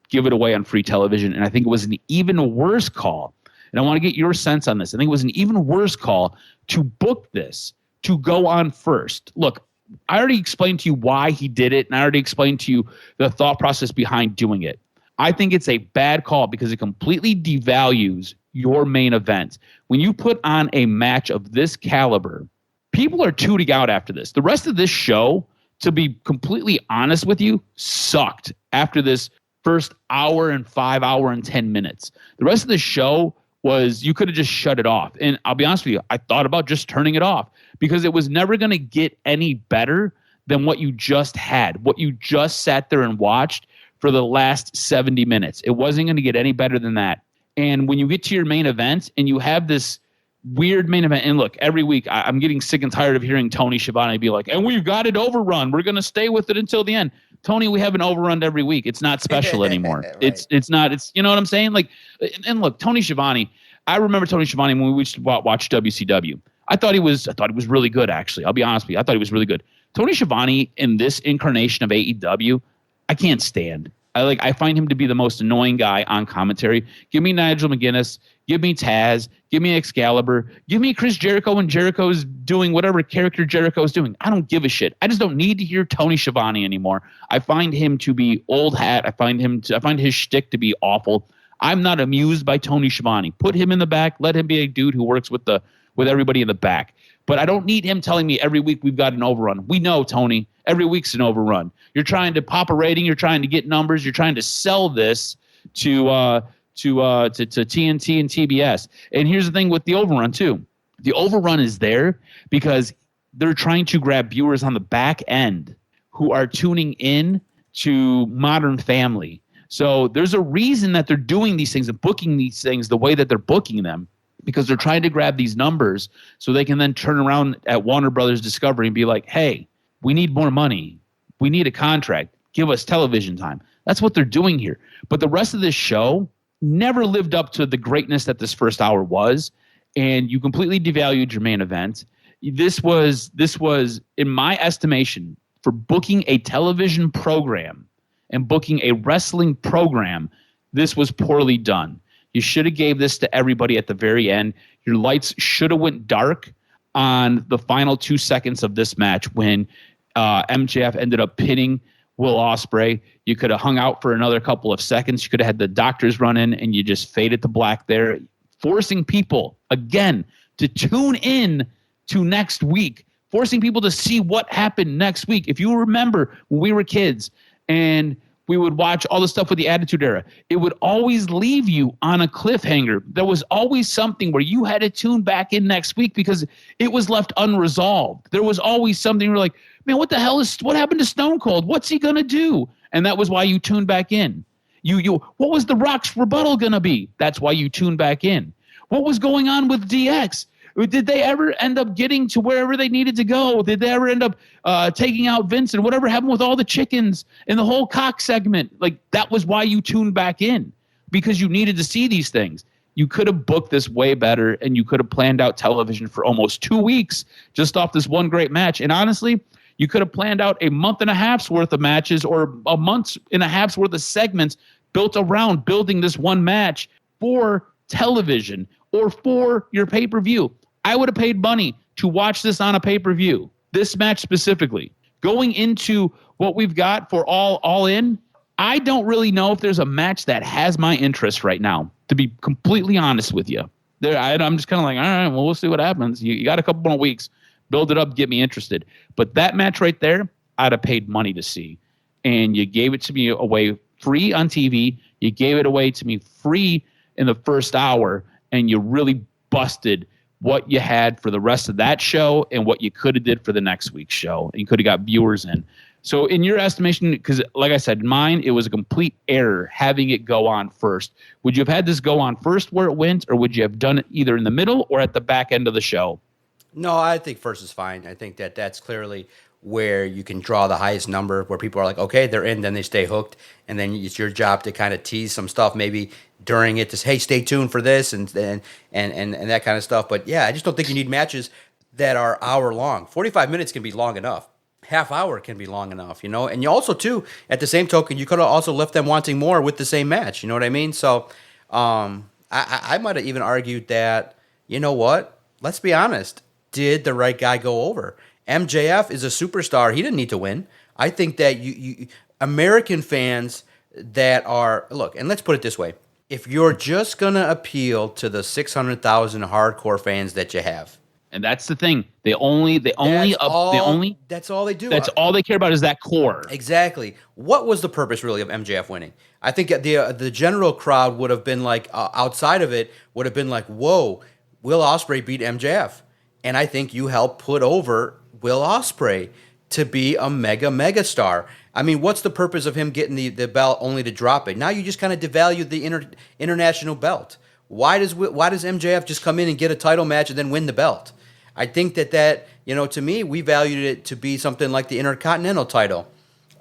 [SPEAKER 1] give it away on free television. And I think it was an even worse call. And I want to get your sense on this. I think it was an even worse call to book this, to go on first. Look, I already explained to you why he did it, and I already explained to you the thought process behind doing it. I think it's a bad call because it completely devalues your main event. When you put on a match of this caliber, people are tuning out after this. The rest of this show, to be completely honest with you, sucked after this first hour and 5 hour and 10 minutes. The rest of the show was, you could have just shut it off. And I'll be honest with you, I thought about just turning it off because it was never going to get any better than what you just had, what you just sat there and watched for the last 70 minutes. It wasn't going to get any better than that. And when you get to your main event and you have this weird main event, and look, every week I'm getting sick and tired of hearing Tony Schiavone be like, and we've got it overrun. We're going to stay with it until the end. Tony, we have an overrun every week. It's not special anymore. Right. It's not, you know what I'm saying? Like, and look, Tony Schiavone, I remember Tony Schiavone when we used to watch WCW. I thought he was really good, actually. I'll be honest with you. I thought he was really good. Tony Schiavone in this incarnation of AEW, I can't stand. I find him to be the most annoying guy on commentary. Give me Nigel McGuinness. Give me Taz. Give me Excalibur. Give me Chris Jericho when Jericho's doing whatever character Jericho's doing. I don't give a shit. I just don't need to hear Tony Schiavone anymore. I find him to be old hat. I find his shtick to be awful. I'm not amused by Tony Schiavone. Put him in the back. Let him be a dude who works with everybody in the back. But I don't need him telling me every week we've got an overrun. We know, Tony, every week's an overrun. You're trying to pop a rating. You're trying to get numbers. You're trying to sell this to TNT and TBS. And here's the thing with the overrun, too. The overrun is there because they're trying to grab viewers on the back end who are tuning in to Modern Family. So there's a reason that they're doing these things and booking these things the way that they're booking them, because they're trying to grab these numbers so they can then turn around at Warner Brothers Discovery and be like, hey, we need more money. We need a contract. Give us television time. That's what they're doing here. But the rest of this show never lived up to the greatness that this first hour was, and you completely devalued your main event. This was, in my estimation, for booking a television program and booking a wrestling program, this was poorly done. You should have gave this to everybody at the very end. Your lights should have went dark on the final 2 seconds of this match when MJF ended up pinning Will Osprey. You could have hung out for another couple of seconds. You could have had the doctors run in and you just faded to black there, forcing people, again, to tune in to next week, forcing people to see what happened next week. If you remember when we were kids and we would watch all the stuff with the Attitude Era, it would always leave you on a cliffhanger. There was always something where you had to tune back in next week because it was left unresolved. There was always something you're like, man, what happened to Stone Cold? What's he going to do? And that was why you tuned back in. What was The Rock's rebuttal going to be? That's why you tuned back in. What was going on with DX? Did they ever end up getting to wherever they needed to go? Did they ever end up taking out Vince? And whatever happened with all the chickens and the whole cock segment? Like, that was why you tuned back in, because you needed to see these things. You could have booked this way better, and you could have planned out television for almost 2 weeks just off this one great match. And honestly, you could have planned out a month and a half's worth of matches or a month and a half's worth of segments built around building this one match for television or for your pay-per-view. I would have paid money to watch this on a pay-per-view, this match specifically. Going into what we've got for All In, I don't really know if there's a match that has my interest right now, to be completely honest with you. I'm just kind of like, all right, well, we'll see what happens. You got a couple more weeks. Build it up, get me interested. But that match right there, I'd have paid money to see. And you gave it to me away free on TV. You gave it away to me free in the first hour, and you really busted what you had for the rest of that show and what you could have did for the next week's show. And you could have got viewers in. So in your estimation, because like I said, mine, it was a complete error having it go on first. Would you have had this go on first where it went, or would you have done it either in the middle or at the back end of the show?
[SPEAKER 3] No, I think first is fine. I think that's clearly where you can draw the highest number, where people are like, okay, they're in, then they stay hooked, and then it's your job to kind of tease some stuff maybe during it to say, hey, stay tuned for this and that kind of stuff. But yeah, I just don't think you need matches that are hour long. 45 minutes can be long enough. Half hour can be long enough, you know? And you also, too, at the same token, you could have also left them wanting more with the same match. You know what I mean? So I might have even argued that, you know what? Let's be honest. Did the right guy go over? MJF is a superstar. He didn't need to win. I think that you American fans that are, look, and let's put it this way. If you're just going to appeal to the 600,000 hardcore fans that you have,
[SPEAKER 1] And that's the thing. They only
[SPEAKER 3] that's all they do.
[SPEAKER 1] That's all they care about is that core.
[SPEAKER 3] Exactly. What was the purpose really of MJF winning? I think the general crowd would have been like, outside of it, would have been like, whoa, Will Osprey beat MJF. And I think you helped put over Will Osprey to be a mega star. I mean, what's the purpose of him getting the belt only to drop it? Now you just kind of devalued the international belt. Why does MJF just come in and get a title match and then win the belt? I think that to me, we valued it to be something like the Intercontinental title,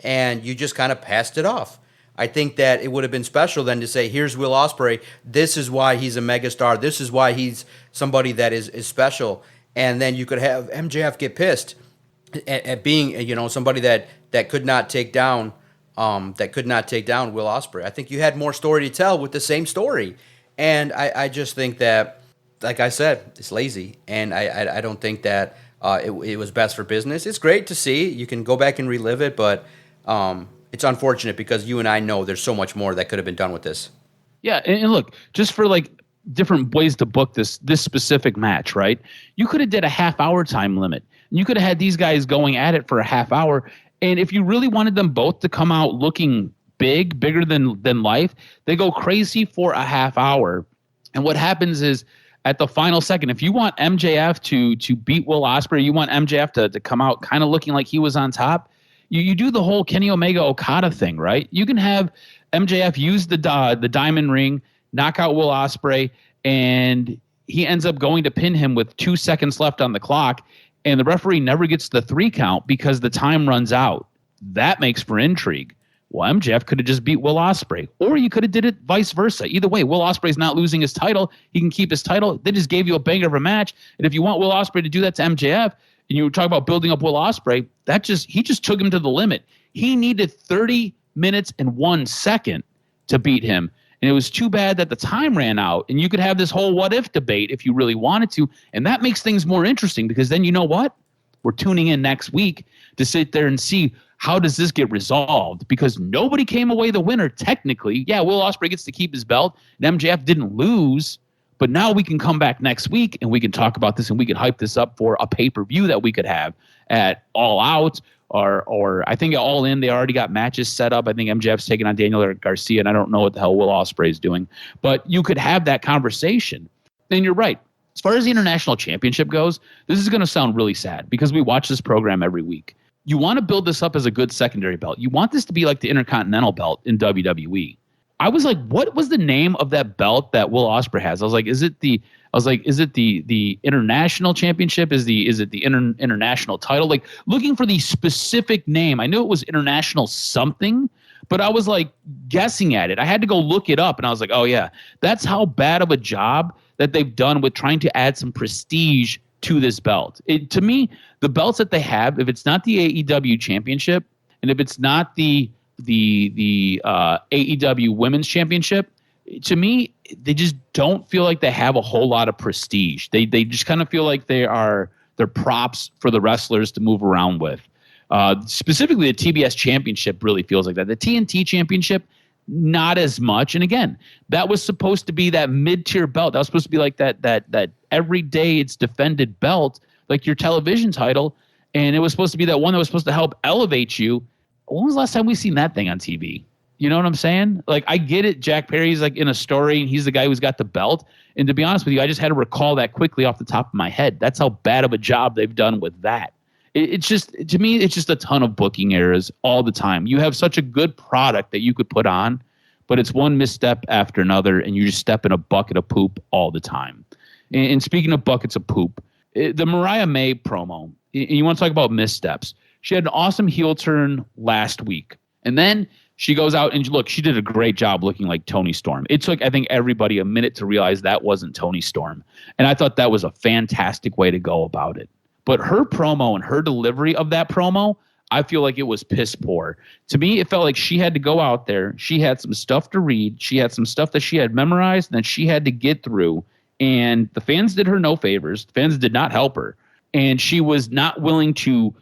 [SPEAKER 3] and you just kind of passed it off. I think that it would have been special then to say, here's Will Osprey. This is why he's a megastar. This is why he's somebody that is special. And then you could have MJF get pissed at being, somebody that could not take down Will Osprey. I think you had more story to tell with the same story. And I just think that, like I said, it's lazy. And I don't think that it was best for business. It's great to see. You can go back and relive it, but it's unfortunate because you and I know there's so much more that could have been done with this.
[SPEAKER 1] Yeah, and look, just for like different ways to book this specific match, right? You could have did a half-hour time limit. You could have had these guys going at it for a half hour. And if you really wanted them both to come out looking bigger than life, they go crazy for a half hour. And what happens is at the final second, if you want MJF to beat Will Osprey, you want MJF to come out kind of looking like he was on top, you do the whole Kenny Omega Okada thing, right? You can have MJF use the diamond ring, knock out Will Osprey, and he ends up going to pin him with 2 seconds left on the clock, and the referee never gets the 3 count because the time runs out. That makes for intrigue. Well, MJF could have just beat Will Osprey, or you could have did it vice versa. Either way, Will Osprey's not losing his title. He can keep his title. They just gave you a banger of a match. And if you want Will Osprey to do that to MJF, and you were talking about building up Will Osprey, he just took him to the limit. He needed 30 minutes and 1 second to beat him. And it was too bad that the time ran out. And you could have this whole what if debate if you really wanted to. And that makes things more interesting because then you know what? We're tuning in next week to sit there and see how does this get resolved? Because nobody came away the winner technically. Yeah, Will Osprey gets to keep his belt and MJF didn't lose. But now we can come back next week and we can talk about this and we can hype this up for a pay-per-view that we could have at All Out or I think at All In. They already got matches set up. I think MJF's taking on Daniel Garcia, and I don't know what the hell Will Osprey is doing. But you could have that conversation. And you're right. As far as the International Championship goes, this is going to sound really sad because we watch this program every week. You want to build this up as a good secondary belt. You want this to be like the Intercontinental belt in WWE. I was like, what was the name of that belt that Will Osprey has? I was like, is it the International Championship? Is it the international title? Like looking for the specific name. I knew it was International something, but I was like guessing at it. I had to go look it up and I was like, oh yeah, that's how bad of a job that they've done with trying to add some prestige to this belt. To me, the belts that they have, if it's not the AEW Championship and if it's not the AEW Women's Championship, to me, they just don't feel like they have a whole lot of prestige. They just kind of feel like they're props for the wrestlers to move around with. Specifically, the TBS Championship really feels like that. The TNT Championship, not as much. And again, that was supposed to be that mid-tier belt. That was supposed to be like that every day it's defended belt, like your television title. And it was supposed to be that one that was supposed to help elevate you. When was the last time we seen that thing on TV? You know what I'm saying? Like, I get it. Jack Perry's like in a story and he's the guy who's got the belt. And to be honest with you, I just had to recall that quickly off the top of my head. That's how bad of a job they've done with that. It's just, to me, it's just a ton of booking errors all the time. You have such a good product that you could put on, but it's one misstep after another and you just step in a bucket of poop all the time. And speaking of buckets of poop, the Mariah May promo, you want to talk about missteps. She had an awesome heel turn last week. And then she goes out and look, she did a great job looking like Toni Storm. It took, I think, everybody a minute to realize that wasn't Toni Storm. And I thought that was a fantastic way to go about it. But her promo and her delivery of that promo, I feel like it was piss poor. To me, it felt like she had to go out there. She had some stuff to read. She had some stuff that she had memorized and that she had to get through. And the fans did her no favors. The fans did not help her. And she was not willing to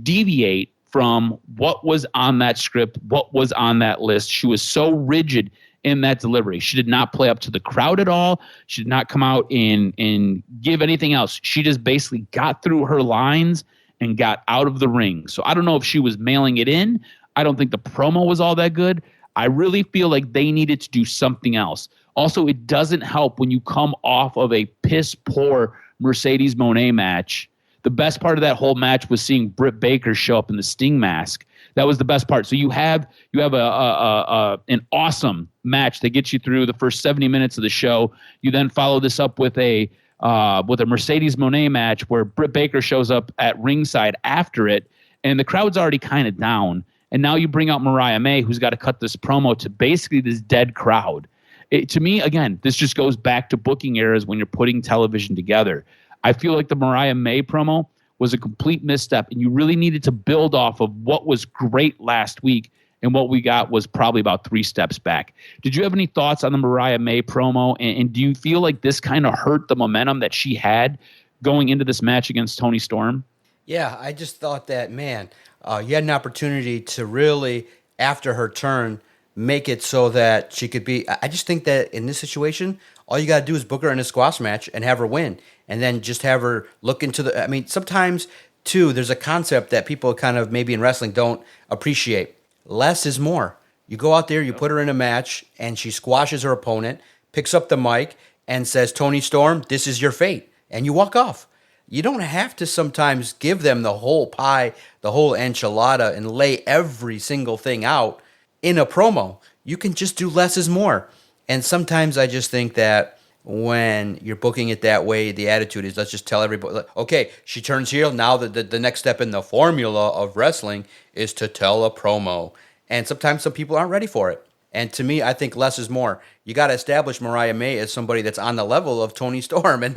[SPEAKER 1] deviate from what was on that script, what was on that list. She was so rigid in that delivery. She did not play up to the crowd at all. She did not come out and give anything else. She just basically got through her lines and got out of the ring. So I don't know if she was mailing it in. I don't think the promo was all that good. I really feel like they needed to do something else. Also, it doesn't help when you come off of a piss poor Mercedes Moné match. The best part of that whole match was seeing Britt Baker show up in the Sting mask. That was the best part. So you have an awesome match that gets you through the first 70 minutes of the show. You then follow this up with a Mercedes Moné match where Britt Baker shows up at ringside after it, and the crowd's already kind of down. And now you bring out Mariah May, who's got to cut this promo to basically this dead crowd. To me, again, this just goes back to booking errors when you're putting television together. I feel like the Mariah May promo was a complete misstep, and you really needed to build off of what was great last week, and what we got was probably about 3 steps back. Did you have any thoughts on the Mariah May promo, and do you feel like this kind of hurt the momentum that she had going into this match against Toni Storm?
[SPEAKER 3] Yeah, I just thought that, man, you had an opportunity to really, after her turn, make it so that she could be. I just think that in this situation, all you got to do is book her in a squash match and have her win. And then just have her look into the. I mean, sometimes, too, there's a concept that people kind of maybe in wrestling don't appreciate. Less is more. You go out there, you put her in a match, and she squashes her opponent, picks up the mic, and says, Toni Storm, this is your fate. And you walk off. You don't have to sometimes give them the whole pie, the whole enchilada, and lay every single thing out in a promo. You can just do less is more. And sometimes I just think that when you're booking it that way, the attitude is let's just tell everybody, okay, she turns heel. Now the next step in the formula of wrestling is to tell a promo. And sometimes some people aren't ready for it. And to me, I think less is more. You got to establish Mariah May as somebody that's on the level of Toni Storm. And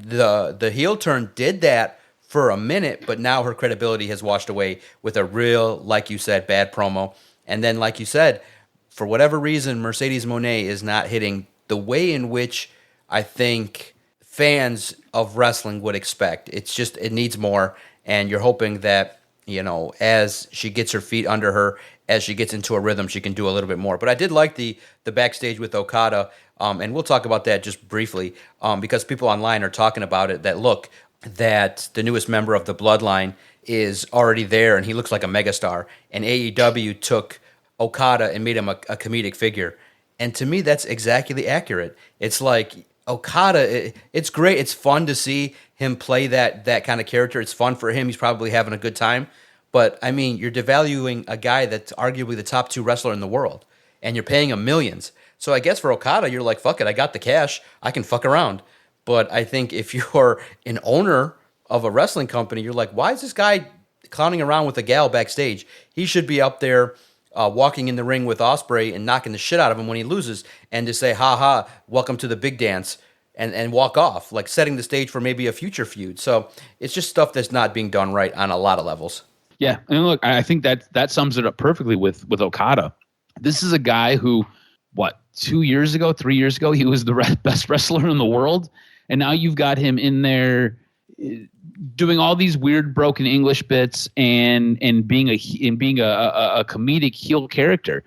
[SPEAKER 3] the heel turn did that for a minute, but now her credibility has washed away with a real, like you said, bad promo. And then, like you said, for whatever reason, Mercedes Moné is not hitting the way in which I think fans of wrestling would expect. It's just, it needs more. And you're hoping that, as she gets her feet under her, as she gets into a rhythm, she can do a little bit more. But I did like the backstage with Okada, and we'll talk about that just briefly, because people online are talking about it, that the newest member of the Bloodline is already there, and he looks like a megastar. And AEW took Okada and made him a comedic figure. And to me, that's exactly accurate. It's like Okada, it's great. It's fun to see him play that kind of character. It's fun for him. He's probably having a good time. But, I mean, you're devaluing a guy that's arguably the top 2 wrestler in the world, and you're paying him millions. So I guess for Okada, you're like, fuck it, I got the cash. I can fuck around. But I think if you're an owner of a wrestling company, you're like, why is this guy clowning around with a gal backstage? He should be up there walking in the ring with Osprey and knocking the shit out of him when he loses, and to say, ha ha, welcome to the big dance, and walk off, like setting the stage for maybe a future feud. So it's just stuff that's not being done right on a lot of levels.
[SPEAKER 1] Yeah, and look, I think that sums it up perfectly with Okada. This is a guy who, 3 years ago, he was the best wrestler in the world, and now you've got him in there doing all these weird broken English bits and being a comedic heel character.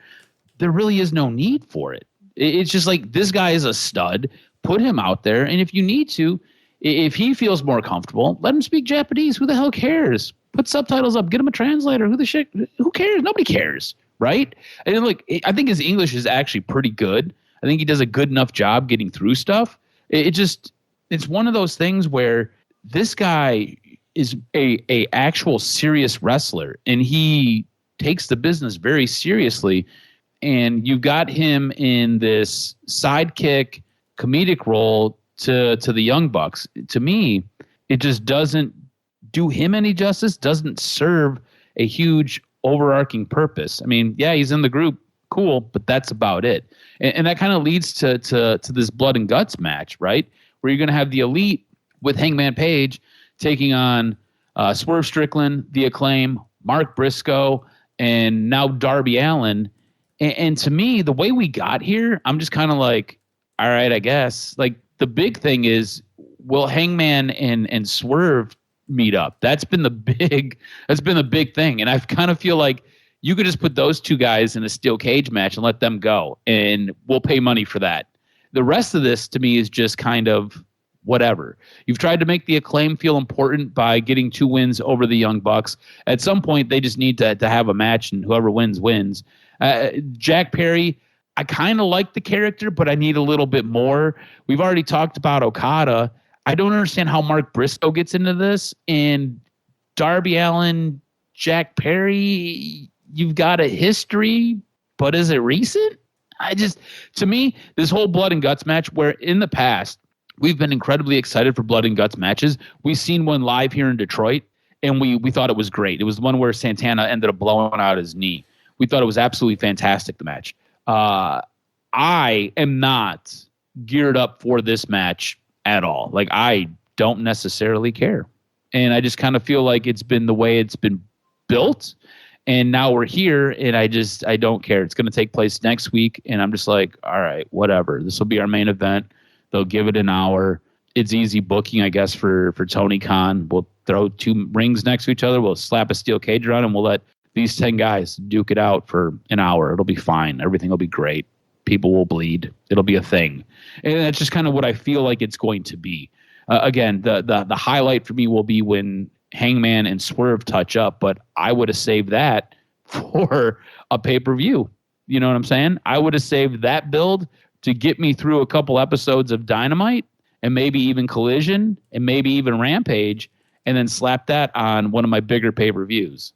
[SPEAKER 1] There really is no need for it. It's just like, this guy is a stud. Put him out there, and if you need to, if he feels more comfortable, let him speak Japanese. Who the hell cares? Put subtitles up. Get him a translator. Who cares? Nobody cares, right? And look, I think his English is actually pretty good. I think he does a good enough job getting through stuff. It's one of those things where this guy is a actual serious wrestler, and he takes the business very seriously. And you've got him in this sidekick comedic role to the Young Bucks. To me, it just doesn't do him any justice, doesn't serve a huge overarching purpose. I mean, yeah, he's in the group, cool, but that's about it. And that kind of leads to this blood and guts match, right? Where you're going to have the Elite with Hangman Page taking on Swerve Strickland, The Acclaim, Mark Briscoe, and now Darby Allin. And to me, the way we got here, I'm just kind of like, all right, I guess. Like, the big thing is, will Hangman and Swerve meet up. That's been the big thing. And I kind of feel like you could just put those two guys in a steel cage match and let them go, and we'll pay money for that. The rest of this to me is just kind of whatever. You've tried to make the Acclaim feel important by getting 2 wins over the Young Bucks. At some point, they just need to have a match, and whoever wins. Jack Perry, I kind of like the character, but I need a little bit more. We've already talked about Okada. I don't understand how Mark Briscoe gets into this. And Darby Allin, Jack Perry, you've got a history, but is it recent? To me, this whole Blood and Guts match, where in the past, we've been incredibly excited for Blood and Guts matches. We've seen one live here in Detroit, and we thought it was great. It was the one where Santana ended up blowing out his knee. We thought it was absolutely fantastic, the match. I am not geared up for this match at all. Like, I don't necessarily care. And I just kind of feel like it's been the way it's been built. And now we're here, and I don't care. It's going to take place next week, and I'm just like, all right, whatever. This will be our main event. They'll give it an hour. It's easy booking, I guess, for Tony Khan. We'll throw 2 rings next to each other. We'll slap a steel cage around, and we'll let these 10 guys duke it out for an hour. It'll be fine. Everything will be great. People will bleed. It'll be a thing. And that's just kind of what I feel like it's going to be. Again, the highlight for me will be when Hangman and Swerve touch up, but I would have saved that for a pay-per-view. You know what I'm saying? I would have saved that build to get me through a couple episodes of Dynamite and maybe even Collision and maybe even Rampage, and then slap that on one of my bigger pay-per-views.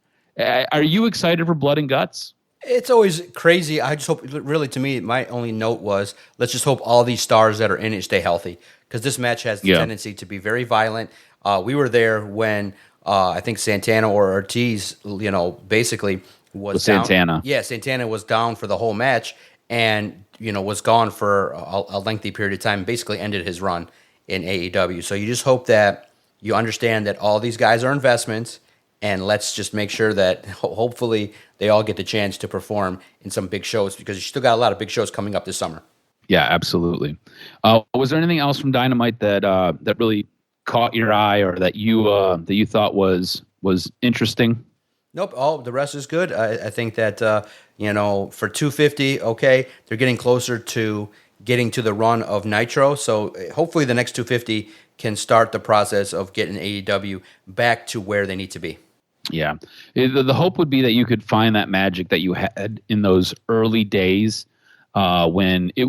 [SPEAKER 1] Are you excited for Blood and Guts?
[SPEAKER 3] It's always crazy. I just hope, really, to me, my only note was, let's just hope all these stars that are in it stay healthy, because this match has the tendency to be very violent. We were there when I think Santana or Ortiz, basically was down.
[SPEAKER 1] Santana.
[SPEAKER 3] Yeah, Santana was down for the whole match and, was gone for a lengthy period of time, basically ended his run in AEW. So you just hope that you understand that all these guys are investments, and let's just make sure that hopefully they all get the chance to perform in some big shows, because you still got a lot of big shows coming up this summer.
[SPEAKER 1] Yeah, absolutely. Was there anything else from Dynamite that really caught your eye, or that you thought was interesting?
[SPEAKER 3] Nope. Oh, the rest is good. I think that for 250, okay, they're getting closer to getting to the run of Nitro. So hopefully the next 250 can start the process of getting AEW back to where they need to be.
[SPEAKER 1] Yeah. The hope would be that you could find that magic that you had in those early days when it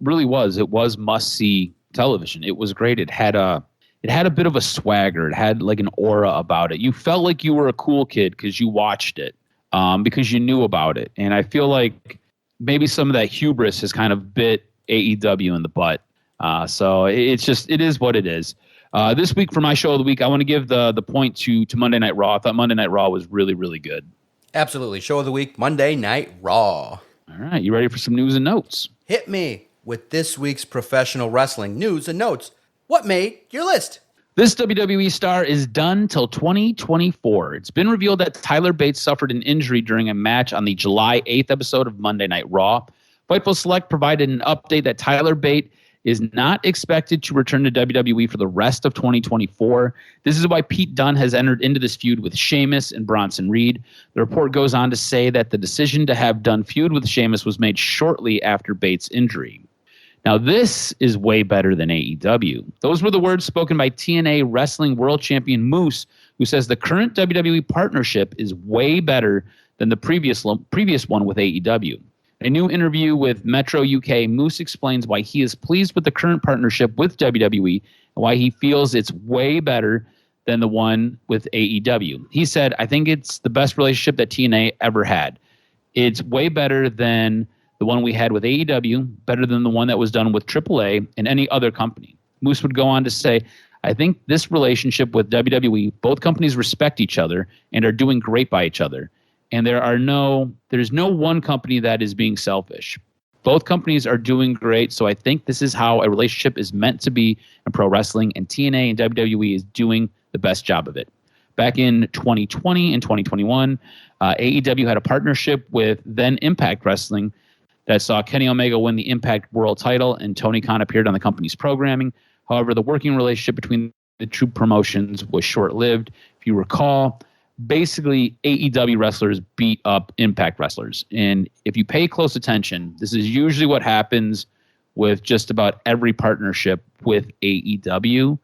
[SPEAKER 1] really was must-see television. It was great. It had a bit of a swagger. It had like an aura about it. You felt like you were a cool kid because you watched it, because you knew about it. And I feel like maybe some of that hubris has kind of bit AEW in the butt. So it is what it is. This week for my show of the week, I want to give the point to Monday Night Raw. I thought Monday Night Raw was really, really good. Absolutely.
[SPEAKER 3] Show of the week, Monday Night Raw.
[SPEAKER 1] All right. You ready for some news and notes?
[SPEAKER 3] Hit me with this week's professional wrestling news and notes. What made your list?
[SPEAKER 1] This WWE star is done till 2024. It's been revealed that Tyler Bates suffered an injury during a match on the July 8th episode of Monday Night Raw. Fightful Select provided an update that Tyler Bate is not expected to return to WWE for the rest of 2024. This is why Pete Dunne has entered into this feud with Sheamus and Bronson Reed. The report goes on to say that the decision to have Dunne feud with Sheamus was made shortly after Bates' injury. Now, this is way better than AEW. Those were the words spoken by TNA Wrestling World Champion Moose, who says the current WWE partnership is way better than the previous one with AEW. In a new interview with Metro UK, Moose explains why he is pleased with the current partnership with WWE and why he feels it's way better than the one with AEW. He said, I think it's the best relationship that TNA ever had. It's way better than the one we had with AEW, better than the one that was done with AAA and any other company. Moose would go on to say, I think this relationship with WWE, both companies respect each other and are doing great by each other. And there's no one company that is being selfish. Both companies are doing great, so I think this is how a relationship is meant to be in pro wrestling, and TNA and WWE is doing the best job of it. Back in 2020 and 2021, AEW had a partnership with then Impact Wrestling that saw Kenny Omega win the Impact World title, and Tony Khan appeared on the company's programming. However, the working relationship between the True Promotions was short-lived. If you recall, basically AEW wrestlers beat up Impact wrestlers. And if you pay close attention, this is usually what happens with just about every partnership with AEW.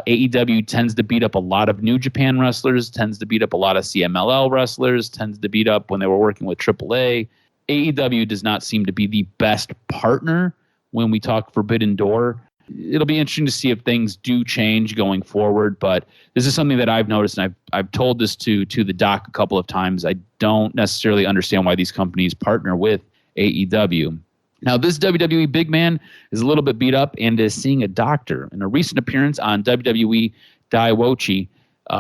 [SPEAKER 1] AEW tends to beat up a lot of New Japan wrestlers, tends to beat up a lot of CMLL wrestlers, tends to beat up when they were working with AAA. AEW does not seem to be the best partner when we talk Forbidden Door. It'll be interesting to see if things do change going forward, but this is something that I've noticed, and I've told this to the doc a couple of times. I don't necessarily understand why these companies partner with AEW. Now, this WWE big man is a little bit beat up and is seeing a doctor. In a recent appearance on WWE Daiwochi,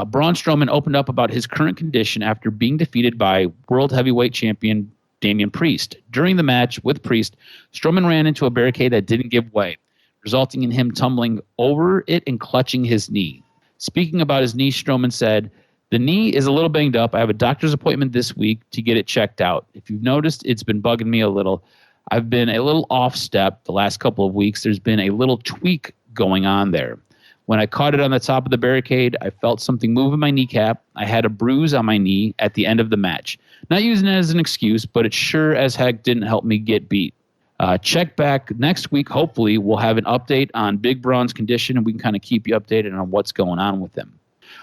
[SPEAKER 1] Braun Strowman opened up about his current condition after being defeated by World Heavyweight Champion Damien Priest. During the match with Priest, Strowman ran into a barricade that didn't give way, resulting in him tumbling over it and clutching his knee. Speaking about his knee, Strowman said, "The knee is a little banged up. I have a doctor's appointment this week to get it checked out. If you've noticed, it's been bugging me a little. I've been a little off step the last couple of weeks. There's been a little tweak going on there. When I caught it on the top of the barricade, I felt something move in my kneecap. I had a bruise on my knee at the end of the match. Not using it as an excuse, but it sure as heck didn't help me get beat. Check back next week. Hopefully, we'll have an update on Big Braun's condition, and we can kind of keep you updated on what's going on with him."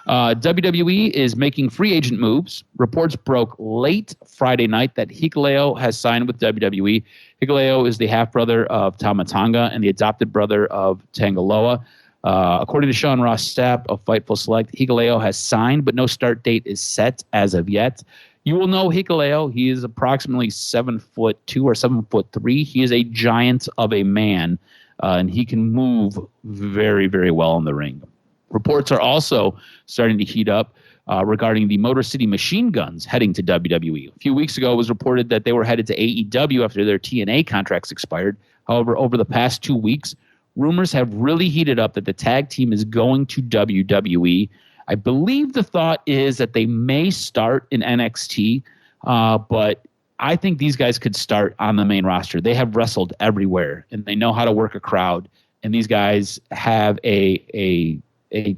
[SPEAKER 1] WWE is making free agent moves. Reports broke late Friday night that Hikuleo has signed with WWE. Hikuleo is the half-brother of Tama Tonga and the adopted brother of Tangaloa. According to Sean Ross Stapp of Fightful Select, Hikuleo has signed, but no start date is set as of yet. You will know Hikuleo. He is approximately 7'2" or 7'3". He is a giant of a man, and he can move very, very well in the ring. Reports are also starting to heat up regarding the Motor City Machine Guns heading to WWE. A few weeks ago, it was reported that they were headed to AEW after their TNA contracts expired. However, over the past 2 weeks, rumors have really heated up that the tag team is going to WWE. I believe the thought is that they may start in NXT, but I think these guys could start on the main roster. They have wrestled everywhere, and they know how to work a crowd, and these guys have a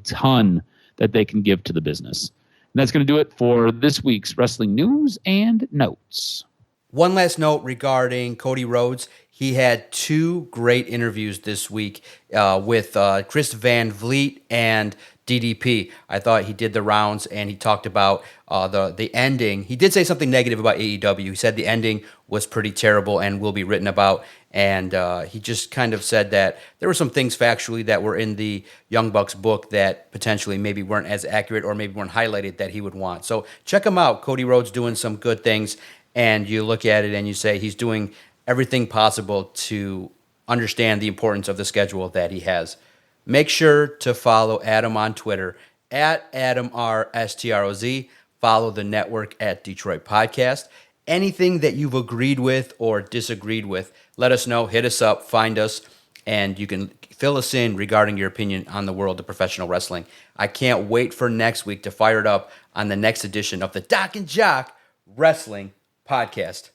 [SPEAKER 1] ton that they can give to the business. And that's going to do it for this week's Wrestling News and Notes.
[SPEAKER 3] One last note regarding Cody Rhodes. He had 2 great interviews this week with Chris Van Vliet and DDP. I thought he did the rounds, and he talked about the ending. He did say something negative about AEW. He said the ending was pretty terrible and will be written about. And he just kind of said that there were some things factually that were in the Young Bucks book that potentially maybe weren't as accurate or maybe weren't highlighted that he would want. So check him out. Cody Rhodes doing some good things. And you look at it and you say he's doing everything possible to understand the importance of the schedule that he has. Make sure to follow Adam on Twitter at AdamRSTROZ. Follow the network at Detroit Podcast. Anything that you've agreed with or disagreed with, let us know. Hit us up, find us, and you can fill us in regarding your opinion on the world of professional wrestling. I can't wait for next week to fire it up on the next edition of the DocNJock Wrestling Podcast.